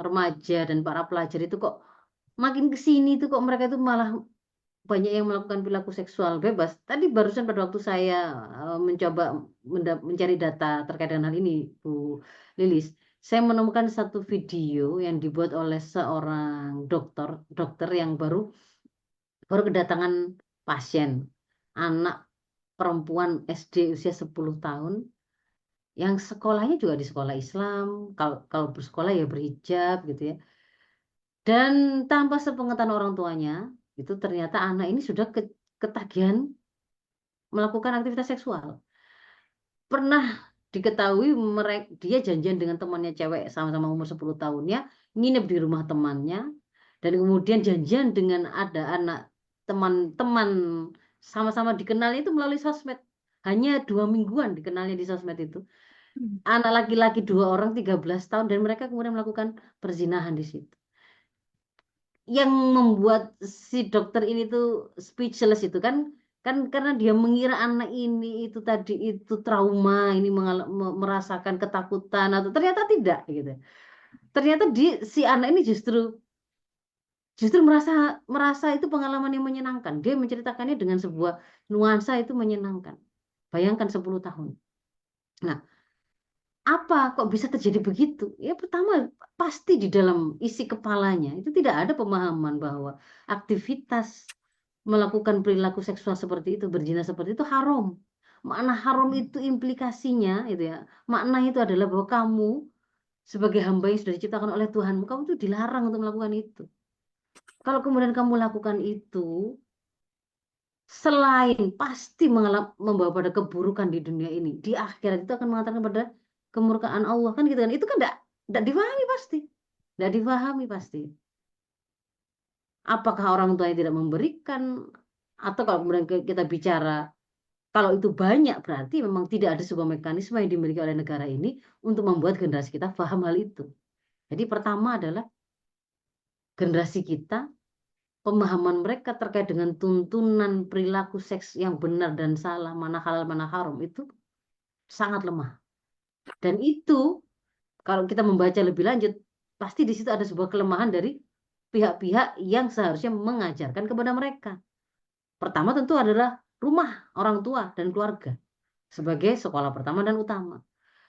remaja dan para pelajar itu kok makin ke sini tuh kok mereka itu malah banyak yang melakukan perilaku seksual bebas. Tadi barusan pada waktu saya mencoba mencari data terkait dengan hal ini, Bu Lilis, saya menemukan satu video yang dibuat oleh seorang dokter yang baru baru kedatangan pasien, anak perempuan SD usia 10 tahun, yang sekolahnya juga di sekolah Islam, kalau kalau bersekolah ya berhijab gitu ya. Dan tanpa sepengetahuan orang tuanya, itu ternyata anak ini sudah ketagihan melakukan aktivitas seksual. Pernah diketahui dia janjian dengan temannya cewek sama-sama umur 10 tahunnya, nginep di rumah temannya, dan kemudian janjian dengan ada anak teman-teman sama-sama dikenalnya itu melalui sosmed. Hanya 2 mingguan dikenalnya di sosmed itu. Hmm. Anak laki-laki 2 orang 13 tahun dan mereka kemudian melakukan perzinahan di situ. Yang membuat si dokter ini tuh speechless itu kan kan karena dia mengira anak ini itu tadi itu trauma ini merasakan ketakutan atau ternyata tidak gitu. Ternyata si anak ini justru justru merasa merasa itu pengalaman yang menyenangkan. Dia menceritakannya dengan sebuah nuansa itu menyenangkan. Bayangkan 10 tahun. Nah, Apa kok bisa terjadi begitu? Ya pertama pasti di dalam isi kepalanya itu tidak ada pemahaman bahwa aktivitas melakukan perilaku seksual seperti itu, berzina seperti itu haram. Makna haram itu implikasinya itu ya. Makna itu adalah bahwa kamu sebagai hamba yang sudah diciptakan oleh Tuhanmu, kamu itu dilarang untuk melakukan itu. Kalau kemudian kamu lakukan itu, selain pasti membawa pada keburukan di dunia ini, di akhirat itu akan mengatakan pada kemurkaan Allah kan gitu kan? Itu kan tidak difahami pasti, tidak difahami pasti. Apakah orang tua yang tidak memberikan, atau kalau kemudian kita bicara kalau itu banyak berarti memang tidak ada sebuah mekanisme yang dimiliki oleh negara ini untuk membuat generasi kita paham hal itu. Jadi pertama adalah generasi kita pemahaman mereka terkait dengan tuntunan perilaku seks yang benar dan salah, mana halal mana haram itu sangat lemah. Dan itu kalau kita membaca lebih lanjut, pasti di situ ada sebuah kelemahan dari pihak-pihak yang seharusnya mengajarkan kepada mereka. Pertama tentu adalah rumah, orang tua dan keluarga sebagai sekolah pertama dan utama.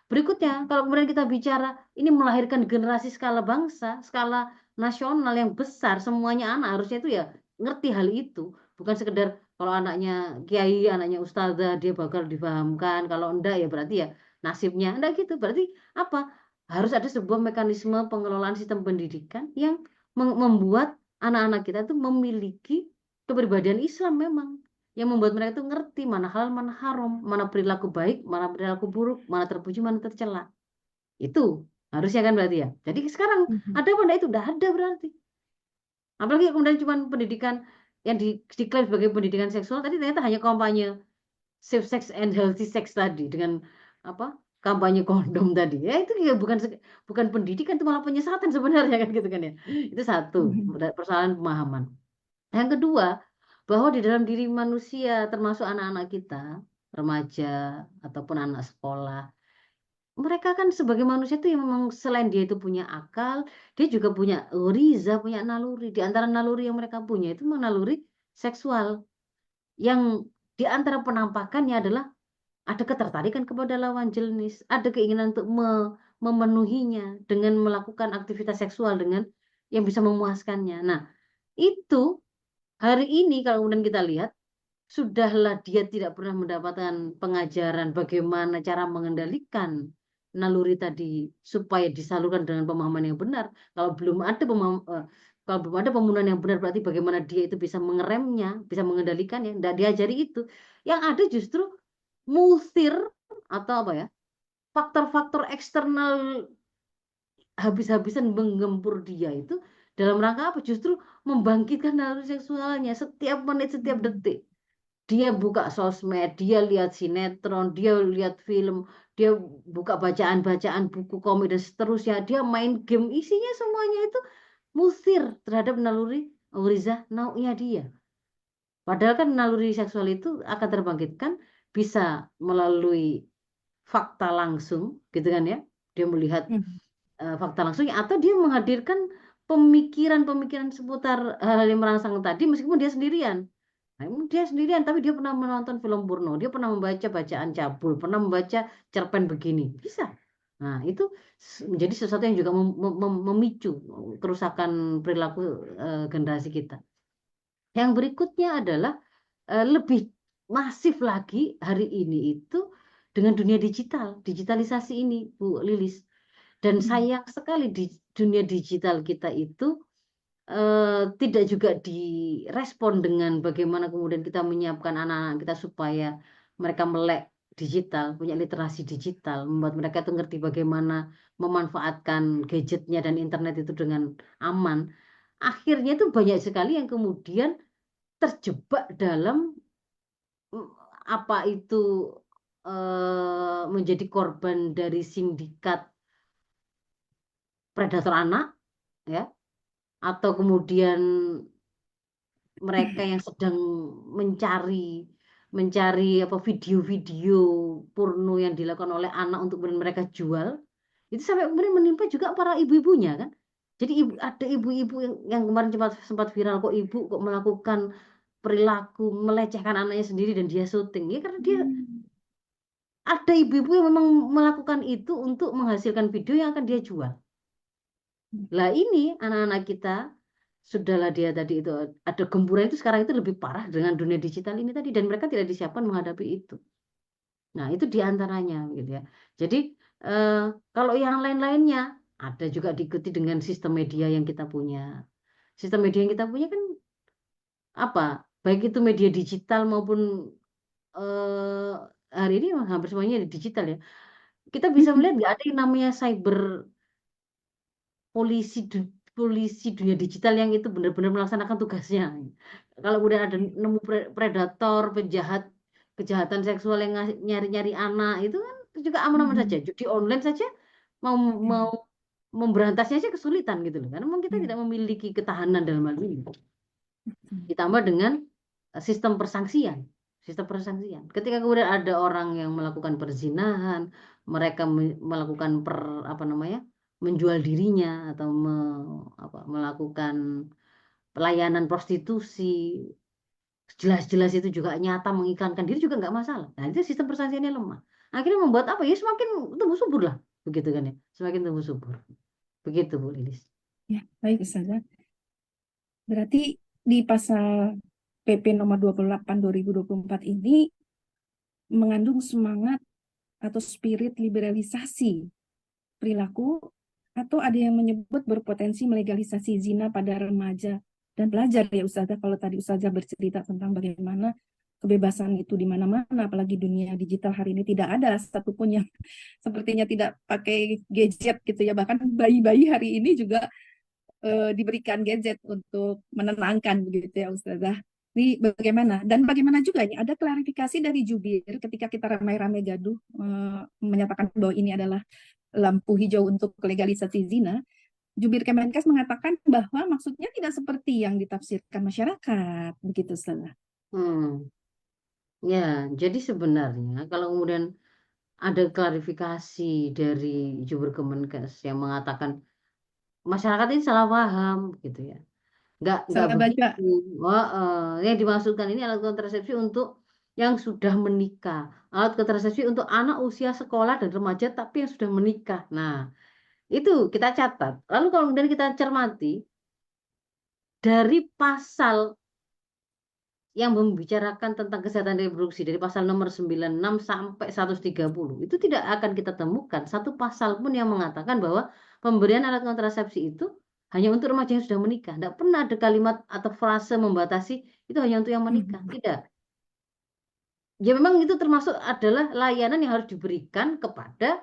Berikutnya, kalau kemudian kita bicara ini melahirkan generasi skala bangsa, skala nasional yang besar, semuanya anak harusnya itu ya ngerti hal itu. Bukan sekedar kalau anaknya kiai, anaknya ustazah, dia bakal dipahamkan. Kalau enggak ya berarti ya nasibnya. Enggak gitu. Berarti apa? Harus ada sebuah mekanisme pengelolaan sistem pendidikan yang membuat anak-anak kita itu memiliki kepribadian Islam memang yang membuat mereka itu ngerti mana halal, mana haram, mana perilaku baik, mana perilaku buruk, mana terpuji, mana tercela. Itu harusnya kan berarti ya. Jadi sekarang ada apa enggak itu? Enggak ada berarti. Apalagi kemudian cuma pendidikan yang diklaim sebagai pendidikan seksual tadi ternyata hanya kampanye safe sex and healthy sex tadi dengan apa? Kampanye kondom tadi. Ya itu ya bukan pendidikan itu malah penyesatan sebenarnya kan gitu kan ya. Itu satu, persoalan pemahaman. Yang kedua, bahwa di dalam diri manusia, termasuk anak-anak kita, remaja ataupun anak sekolah, mereka kan sebagai manusia itu yang memang selain dia itu punya akal, dia juga punya riza, punya naluri. Di antara naluri yang mereka punya itu memang naluri seksual, yang di antara penampakannya adalah ada ketertarikan kepada lawan jenis, ada keinginan untuk memenuhinya dengan melakukan aktivitas seksual dengan yang bisa memuaskannya. Nah, itu hari ini kalau kemudian kita lihat, sudahlah dia tidak pernah mendapatkan pengajaran bagaimana cara mengendalikan naluri tadi supaya disalurkan dengan pemahaman yang benar. Kalau belum ada kalau belum ada pembunuhan yang benar berarti bagaimana dia itu bisa mengeremnya, bisa mengendalikannya. Tidak diajari itu. Yang ada justru musir atau apa ya? Faktor-faktor eksternal habis-habisan menggempur dia itu dalam rangka apa? Justru membangkitkan naluri seksualnya setiap menit, setiap detik. Dia buka sosmed, dia lihat sinetron, dia lihat film, dia buka bacaan-bacaan buku komik dan seterusnya. Dia main game, isinya semuanya itu musir terhadap naluri Aurizah naunya dia. Padahal kan naluri seksual itu akan terbangkitkan bisa melalui fakta langsung, gitu kan ya. Dia melihat fakta langsungnya atau dia menghadirkan pemikiran-pemikiran seputar hal yang merangsang tadi meskipun dia sendirian. Nah, dia sendirian, tapi dia pernah menonton film porno, dia pernah membaca bacaan cabul, pernah membaca cerpen begini, bisa. Nah, itu menjadi sesuatu yang juga memicu kerusakan perilaku generasi kita. Yang berikutnya adalah lebih masif lagi hari ini itu dengan dunia digital, digitalisasi ini, Bu Lilis. Dan sayang sekali di dunia digital kita itu tidak juga direspon dengan bagaimana kemudian kita menyiapkan anak-anak kita supaya mereka melek digital, punya literasi digital, membuat mereka itu ngerti bagaimana memanfaatkan gadgetnya dan internet itu dengan aman. Akhirnya itu banyak sekali yang kemudian terjebak dalam mm, apa itu menjadi korban dari sindikat predator anak, ya, atau kemudian mereka yang sedang mencari mencari apa video-video porno yang dilakukan oleh anak untuk mereka jual itu sampai kemudian menimpa juga para ibu-ibunya kan. Jadi ada ibu-ibu yang kemarin sempat viral kok ibu kok melakukan perilaku melecehkan anaknya sendiri dan dia syuting ya karena dia ada ibu-ibu yang memang melakukan itu untuk menghasilkan video yang akan dia jual. Lah ini anak-anak kita, sudahlah dia tadi itu ada gempuran itu sekarang itu lebih parah dengan dunia digital ini tadi, dan mereka tidak disiapkan menghadapi itu. Nah, itu diantaranya gitu ya. Jadi eh, kalau yang lain-lainnya ada juga diikuti dengan sistem media yang kita punya. Sistem media yang kita punya kan apa? Baik itu media digital maupun eh, hari ini hampir semuanya di digital ya. Kita bisa melihat nggak ada yang namanya cyber polisi polisi dunia digital yang itu benar-benar melaksanakan tugasnya. Kalau udah ada nemu predator, penjahat, kejahatan seksual yang nyari-nyari anak itu kan juga aman-aman saja. Judi online saja mau mau memberantasnya aja kesulitan gitu loh. Karena memang kita tidak memiliki ketahanan dalam hal ini. Ditambah dengan sistem persangsian. Sistem persangsian. Ketika kemudian ada orang yang melakukan perzinahan, mereka melakukan apa namanya? Menjual dirinya atau melakukan pelayanan prostitusi, jelas-jelas itu juga nyata mengiklankan diri juga nggak masalah. Nah, itu sistem persangsiannya lemah. Akhirnya membuat apa ya, semakin tumbuh subur lah, begitu kan ya, semakin tumbuh subur. Begitu Bu Lilis. Ya, baik Ustazah. Berarti di pasal PP nomor 28 2024 ini mengandung semangat atau spirit liberalisasi perilaku, atau ada yang menyebut berpotensi melegalisasi zina pada remaja dan pelajar ya Ustazah. Kalau tadi Ustazah bercerita tentang bagaimana kebebasan itu di mana-mana, apalagi dunia digital hari ini tidak ada satupun yang sepertinya tidak pakai gadget gitu ya. Bahkan bayi-bayi hari ini juga diberikan gadget untuk menenangkan begitu ya Ustazah. Ini bagaimana? Dan bagaimana juga ini ada klarifikasi dari jubir ketika kita ramai-ramai gaduh menyatakan bahwa ini adalah lampu hijau untuk legalisasi zina. Jubir Kemenkes mengatakan bahwa maksudnya tidak seperti yang ditafsirkan masyarakat, begitu Ustazah. Hmm. Ya, jadi sebenarnya kalau kemudian ada klarifikasi dari Jubir Kemenkes yang mengatakan masyarakat ini salah paham gitu ya. Nggak Salah baca. begitu. Wah, yang dimaksudkan ini alat kontrasepsi untuk yang sudah menikah. Alat kontrasepsi untuk anak usia sekolah dan remaja tapi yang sudah menikah. Nah, itu kita catat. Lalu kalau kemudian kita cermati dari pasal yang membicarakan tentang kesehatan reproduksi dari pasal nomor 96 sampai 130 itu tidak akan kita temukan satu pasal pun yang mengatakan bahwa pemberian alat kontrasepsi itu hanya untuk remaja yang sudah menikah. Tidak pernah ada kalimat atau frase membatasi itu hanya untuk yang menikah. Tidak. Ya memang itu termasuk adalah layanan yang harus diberikan kepada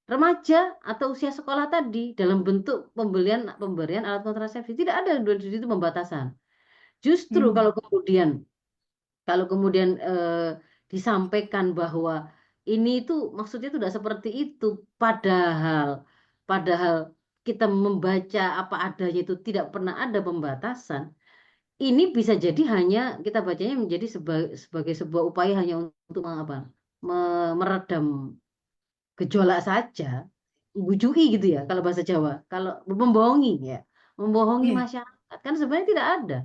remaja atau usia sekolah tadi dalam bentuk pemberian alat kontrasepsi. Tidak ada di situ pembatasan. Justru kalau kemudian disampaikan bahwa ini itu maksudnya itu tidak seperti itu, padahal padahal kita membaca apa adanya itu tidak pernah ada pembatasan. Ini bisa jadi hanya kita bacanya menjadi sebagai sebuah upaya hanya untuk meredam gejolak saja, bujui gitu ya kalau bahasa Jawa, kalau membohongi ya, membohongi Iya. masyarakat kan sebenarnya tidak ada.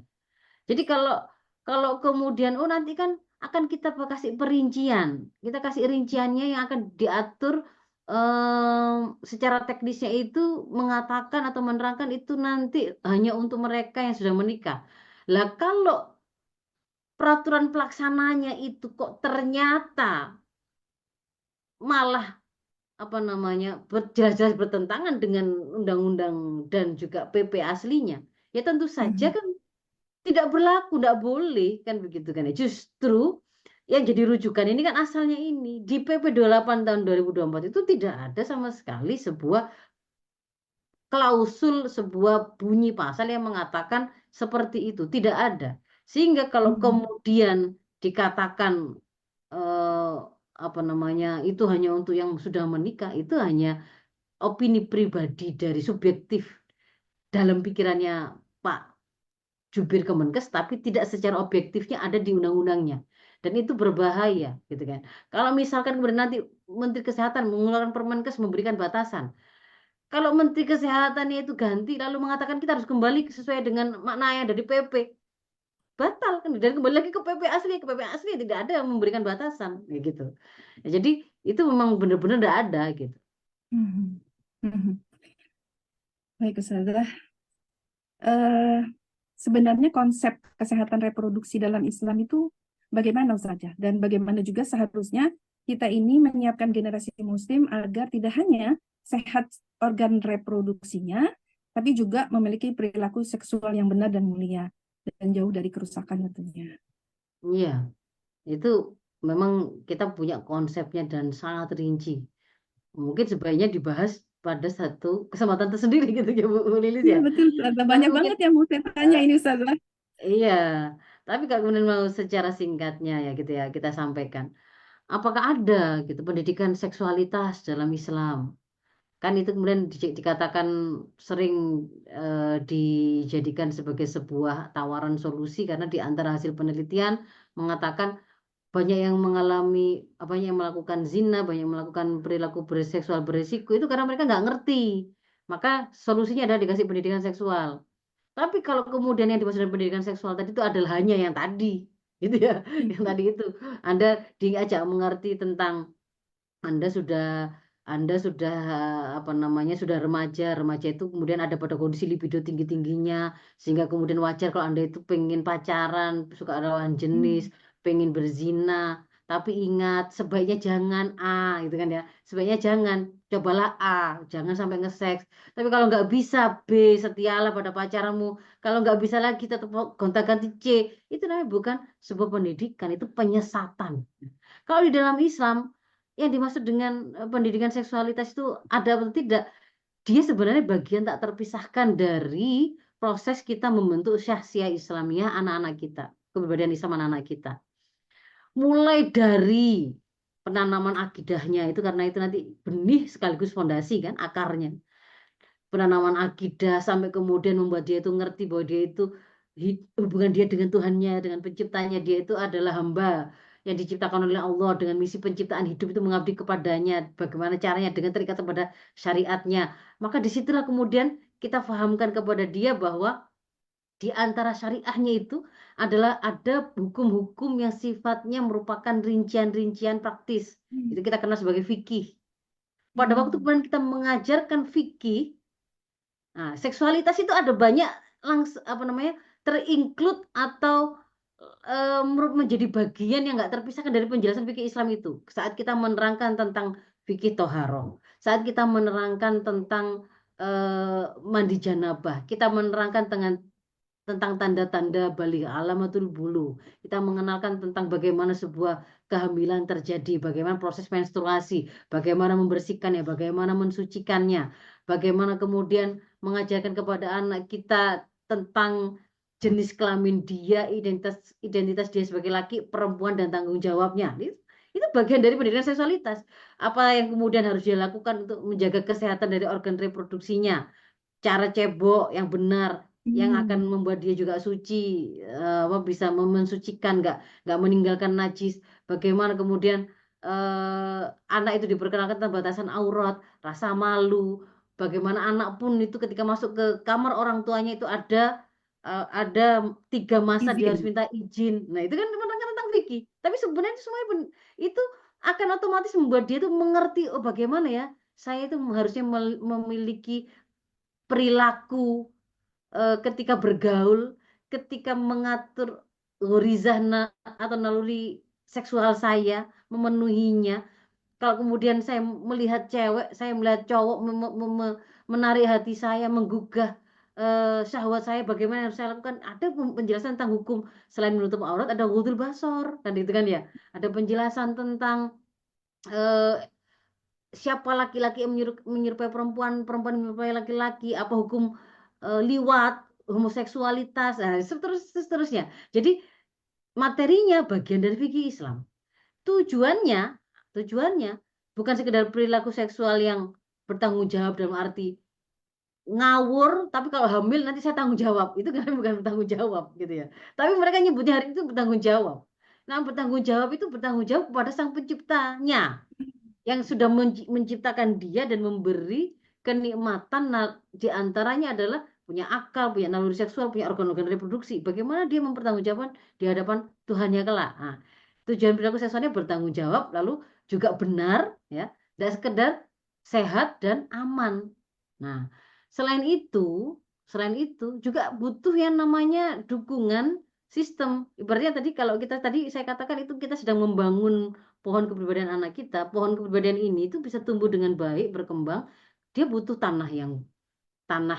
Jadi kalau kalau kemudian nanti kan akan kita kasih perincian, kita kasih rinciannya yang akan diatur secara teknisnya itu mengatakan atau menerangkan itu nanti hanya untuk mereka yang sudah menikah. Lah kalau peraturan pelaksananya itu kok ternyata malah apa namanya jelas-jelas bertentangan dengan undang-undang dan juga PP aslinya, ya tentu saja kan tidak berlaku, tidak boleh kan begitu kan ya. Justru yang jadi rujukan ini kan asalnya ini di PP 28 tahun 2024 itu tidak ada sama sekali sebuah klausul, sebuah bunyi pasal yang mengatakan seperti itu, tidak ada. Sehingga kalau kemudian dikatakan eh, apa namanya itu hanya untuk yang sudah menikah, itu hanya opini pribadi dari subjektif dalam pikirannya Pak Jubir Kemenkes, tapi tidak secara objektifnya ada di undang-undangnya. Dan itu berbahaya, gitu kan. Kalau misalkan kemudian nanti Menteri Kesehatan mengeluarkan Permenkes memberikan batasan, kalau Menteri Kesehatannya itu ganti lalu mengatakan kita harus kembali sesuai dengan makna yang dari PP, batal kan, dan kembali lagi ke PP asli tidak ada yang memberikan batasan kayak gitu. Ya, jadi itu memang benar-benar tidak ada gitu. Mhm. Mhm. Baik, Ustazah. Eh, Sebenarnya konsep kesehatan reproduksi dalam Islam itu bagaimana saja, dan bagaimana juga seharusnya kita ini menyiapkan generasi muslim agar tidak hanya sehat organ reproduksinya, tapi juga memiliki perilaku seksual yang benar dan mulia dan jauh dari kerusakan tentunya. Iya, itu memang kita punya konsepnya dan sangat rinci. Mungkin sebaiknya dibahas pada satu kesempatan tersendiri gitu ya Bu Lilis Iya ya. betul, Ustazah. Tapi Banyak mungkin banget yang mau saya tanya eh, ini, Ustazah. iya, tapi kalau kemudian mau secara singkatnya ya gitu ya kita sampaikan. Apakah ada gitu pendidikan seksualitas dalam Islam? Kan itu kemudian dikatakan sering dijadikan sebagai sebuah tawaran solusi karena di antara hasil penelitian mengatakan banyak yang mengalami banyak yang melakukan zina, banyak yang melakukan perilaku seksual beresiko itu karena mereka nggak ngerti. Maka solusinya adalah dikasih pendidikan seksual. Tapi kalau kemudian yang dimaksud dengan pendidikan seksual tadi itu adalah hanya yang tadi, gitu ya, yang tadi itu Anda diajak mengerti tentang anda sudah Anda sudah apa namanya sudah remaja. Remaja itu kemudian ada pada kondisi libido tinggi-tingginya sehingga kemudian wajar kalau Anda itu pengen pacaran, suka ada lawan jenis, Hmm. pengen berzina. Tapi ingat sebaiknya jangan A gitu kan ya. Sebaiknya jangan, cobalah A, jangan sampai nge-seks. Tapi kalau nggak bisa B, setialah pada pacarmu. Kalau nggak bisa lagi tetap gonta-ganti C. Itu namanya bukan sebuah pendidikan, itu penyesatan. Kalau di dalam Islam yang dimaksud dengan pendidikan seksualitas itu ada atau tidak, dia sebenarnya bagian tak terpisahkan dari proses kita membentuk syahsiah Islamiyah anak-anak kita, kepribadian Islam anak-anak kita. Mulai dari penanaman akidahnya itu karena itu nanti benih sekaligus fondasi kan akarnya. Penanaman akidah sampai kemudian membuat dia itu ngerti bahwa dia itu hubungan dia dengan Tuhannya, dengan penciptanya, dia itu adalah hamba yang diciptakan oleh Allah dengan misi penciptaan hidup itu mengabdi kepadanya, bagaimana caranya dengan terikat kepada syariatnya. Maka disitulah kemudian kita fahamkan kepada dia bahwa di antara syariahnya itu adalah ada hukum-hukum yang sifatnya merupakan rincian-rincian praktis. Hmm. Itu kita kenal sebagai fikih. Pada waktu Hmm. kemudian kita mengajarkan fikih, nah, seksualitas itu ada banyak apa namanya terinclude atau menjadi bagian yang nggak terpisahkan dari penjelasan fikih Islam itu. Saat kita menerangkan tentang fikih toharoh, saat kita menerangkan tentang mandi janabah, kita menerangkan tentang tanda-tanda balik alamatul bulu. Kita mengenalkan tentang bagaimana sebuah kehamilan terjadi, bagaimana proses menstruasi, bagaimana membersihkannya, bagaimana mensucikannya, bagaimana kemudian mengajarkan kepada anak kita tentang jenis kelamin dia, identitas identitas dia sebagai laki, perempuan dan tanggung jawabnya. Itu bagian dari pendidikan seksualitas. Apa yang kemudian harus dia lakukan untuk menjaga kesehatan dari organ reproduksinya, cara cebok yang benar yang akan Hmm. membuat dia juga suci, bisa mensucikan, nggak meninggalkan najis. Bagaimana kemudian anak itu diperkenalkan tentang batasan aurat, rasa malu. Bagaimana anak pun itu ketika masuk ke kamar orang tuanya itu ada 3 masa dia harus Izin. minta izin. Nah itu kan menerangkan tentang fikih. Tapi sebenarnya itu semuanya itu akan otomatis membuat dia itu mengerti oh bagaimana ya saya itu harusnya memiliki perilaku ketika bergaul, ketika mengatur ghorizah atau naluri seksual saya, memenuhinya. Kalau kemudian saya melihat cewek, saya melihat cowok menarik hati saya, menggugah syahwat saya, bagaimana yang harus saya lakukan? Ada penjelasan tentang hukum selain menutup aurat, ada ghudul basor, kan itu kan ya. Ada penjelasan tentang eh, siapa laki-laki yang menyerupai perempuan, perempuan yang menyerupai laki-laki, apa hukum liwat, homoseksualitas, nah, seterusnya. Jadi materinya bagian dari fikih Islam. Tujuannya, tujuannya bukan sekedar perilaku seksual yang bertanggung jawab dalam arti ngawur, tapi kalau hamil nanti saya tanggung jawab. Itu kan bukan bertanggung jawab gitu ya. Tapi mereka nyebutnya hari itu bertanggung jawab. Nah, bertanggung jawab itu bertanggung jawab kepada sang penciptanya yang sudah menciptakan dia dan memberi kenikmatan di antaranya adalah punya akal, punya naluri seksual, punya organ-organ reproduksi. Bagaimana dia mempertanggungjawabkan di hadapan Tuhannya kelak. Nah, tujuan perilaku seksualnya bertanggung jawab, lalu juga benar, ya, tidak sekedar sehat dan aman. Nah, selain itu, juga butuh yang namanya dukungan sistem. Ibaratnya tadi kalau kita tadi saya katakan itu kita sedang membangun pohon kepribadian anak kita. Pohon kepribadian ini itu bisa tumbuh dengan baik, berkembang. Dia butuh tanah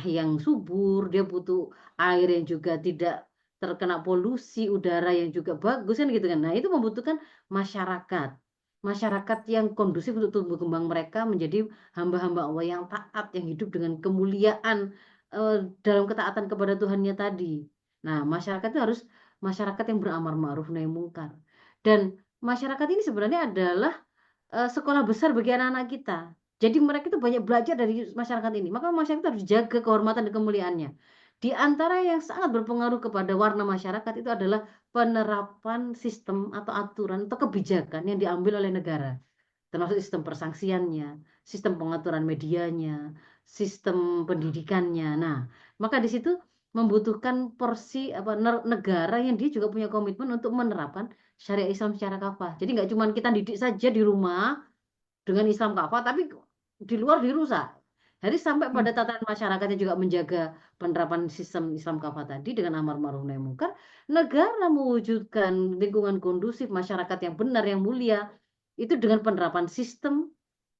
yang subur, dia butuh air yang juga tidak terkena polusi, udara yang juga bagus kan gitu kan. Nah, itu membutuhkan masyarakat. Masyarakat yang kondusif untuk tumbuh kembang mereka menjadi hamba-hamba Allah yang taat, yang hidup dengan kemuliaan dalam ketaatan kepada Tuhannya tadi. Nah, masyarakat itu harus masyarakat yang beramar ma'ruf nahi mungkar. Dan masyarakat ini sebenarnya adalah sekolah besar bagi anak-anak kita. Jadi mereka itu banyak belajar dari masyarakat ini. Maka masyarakat harus jaga kehormatan dan kemuliaannya. Di antara yang sangat berpengaruh kepada warna masyarakat itu adalah penerapan sistem atau aturan atau kebijakan yang diambil oleh negara. Termasuk sistem persangsiannya, sistem pengaturan medianya, sistem pendidikannya. Nah, maka di situ membutuhkan porsi negara yang dia juga punya komitmen untuk menerapkan syariat Islam secara kafah. Jadi nggak cuma kita didik saja di rumah dengan Islam kafah, tapi di luar dirusak. Jadi sampai pada Hmm. tatanan masyarakatnya juga menjaga penerapan sistem Islam kafah tadi dengan amar ma'ruf nahi munkar, negara mewujudkan lingkungan kondusif, masyarakat yang benar, yang mulia, itu dengan penerapan sistem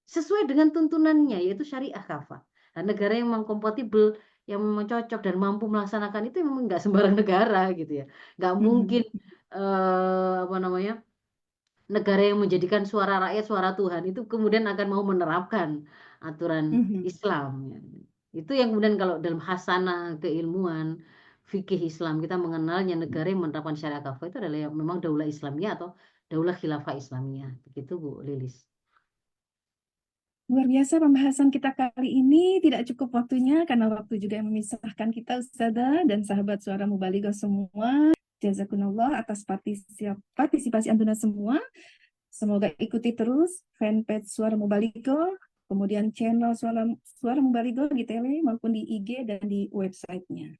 sesuai dengan tuntunannya, yaitu syariah kafah. Nah, negara yang memang kompatibel, yang memang cocok dan mampu melaksanakan itu memang nggak sembarang negara gitu ya. Nggak Mhm. mungkin apa namanya negara yang menjadikan suara rakyat suara Tuhan itu kemudian akan mau menerapkan aturan Mhm. Islam, ya. Itu yang kemudian kalau dalam hasanah keilmuan fikih Islam kita mengenalnya negara yang menerapkan syariat kafah itu adalah yang memang daulah Islamiyah atau daulah khilafah Islamiyah. Begitu Bu Lilis. Luar biasa pembahasan kita kali ini. Tidak cukup waktunya karena waktu juga yang memisahkan kita, Ustazah dan sahabat Suara Mubalighah semua. Jazakumullah atas partisipasi Antuna semua. Semoga ikuti terus fanpage Suara Mubalighah, kemudian channel Suara Mubalighah di tele maupun di IG dan di websitenya.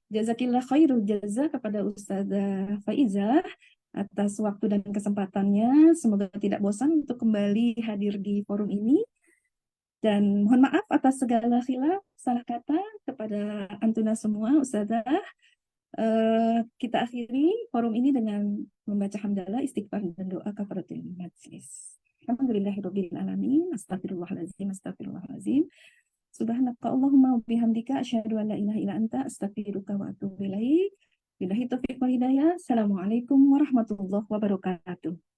Jazakillah khairul jaza kepada Ustazah Faizah atas waktu dan kesempatannya. Semoga tidak bosan untuk kembali hadir di forum ini. Dan mohon maaf atas segala khilaf, salah kata kepada Antuna semua, Ustazah. Kita akhiri forum ini dengan membaca hamdalah, istighfar, dan doa kafaratul majlis. Alhamdulillahirabbil alamin. Astagfirullahalazim, astagfirullahalazim. Subhanaka Allahumma wa bihamdika asyhadu an la ilaha illa anta astaghfiruka wa atubu ilaik. Billahi taufiq wal hidayah. Assalamualaikum warahmatullahi wabarakatuh.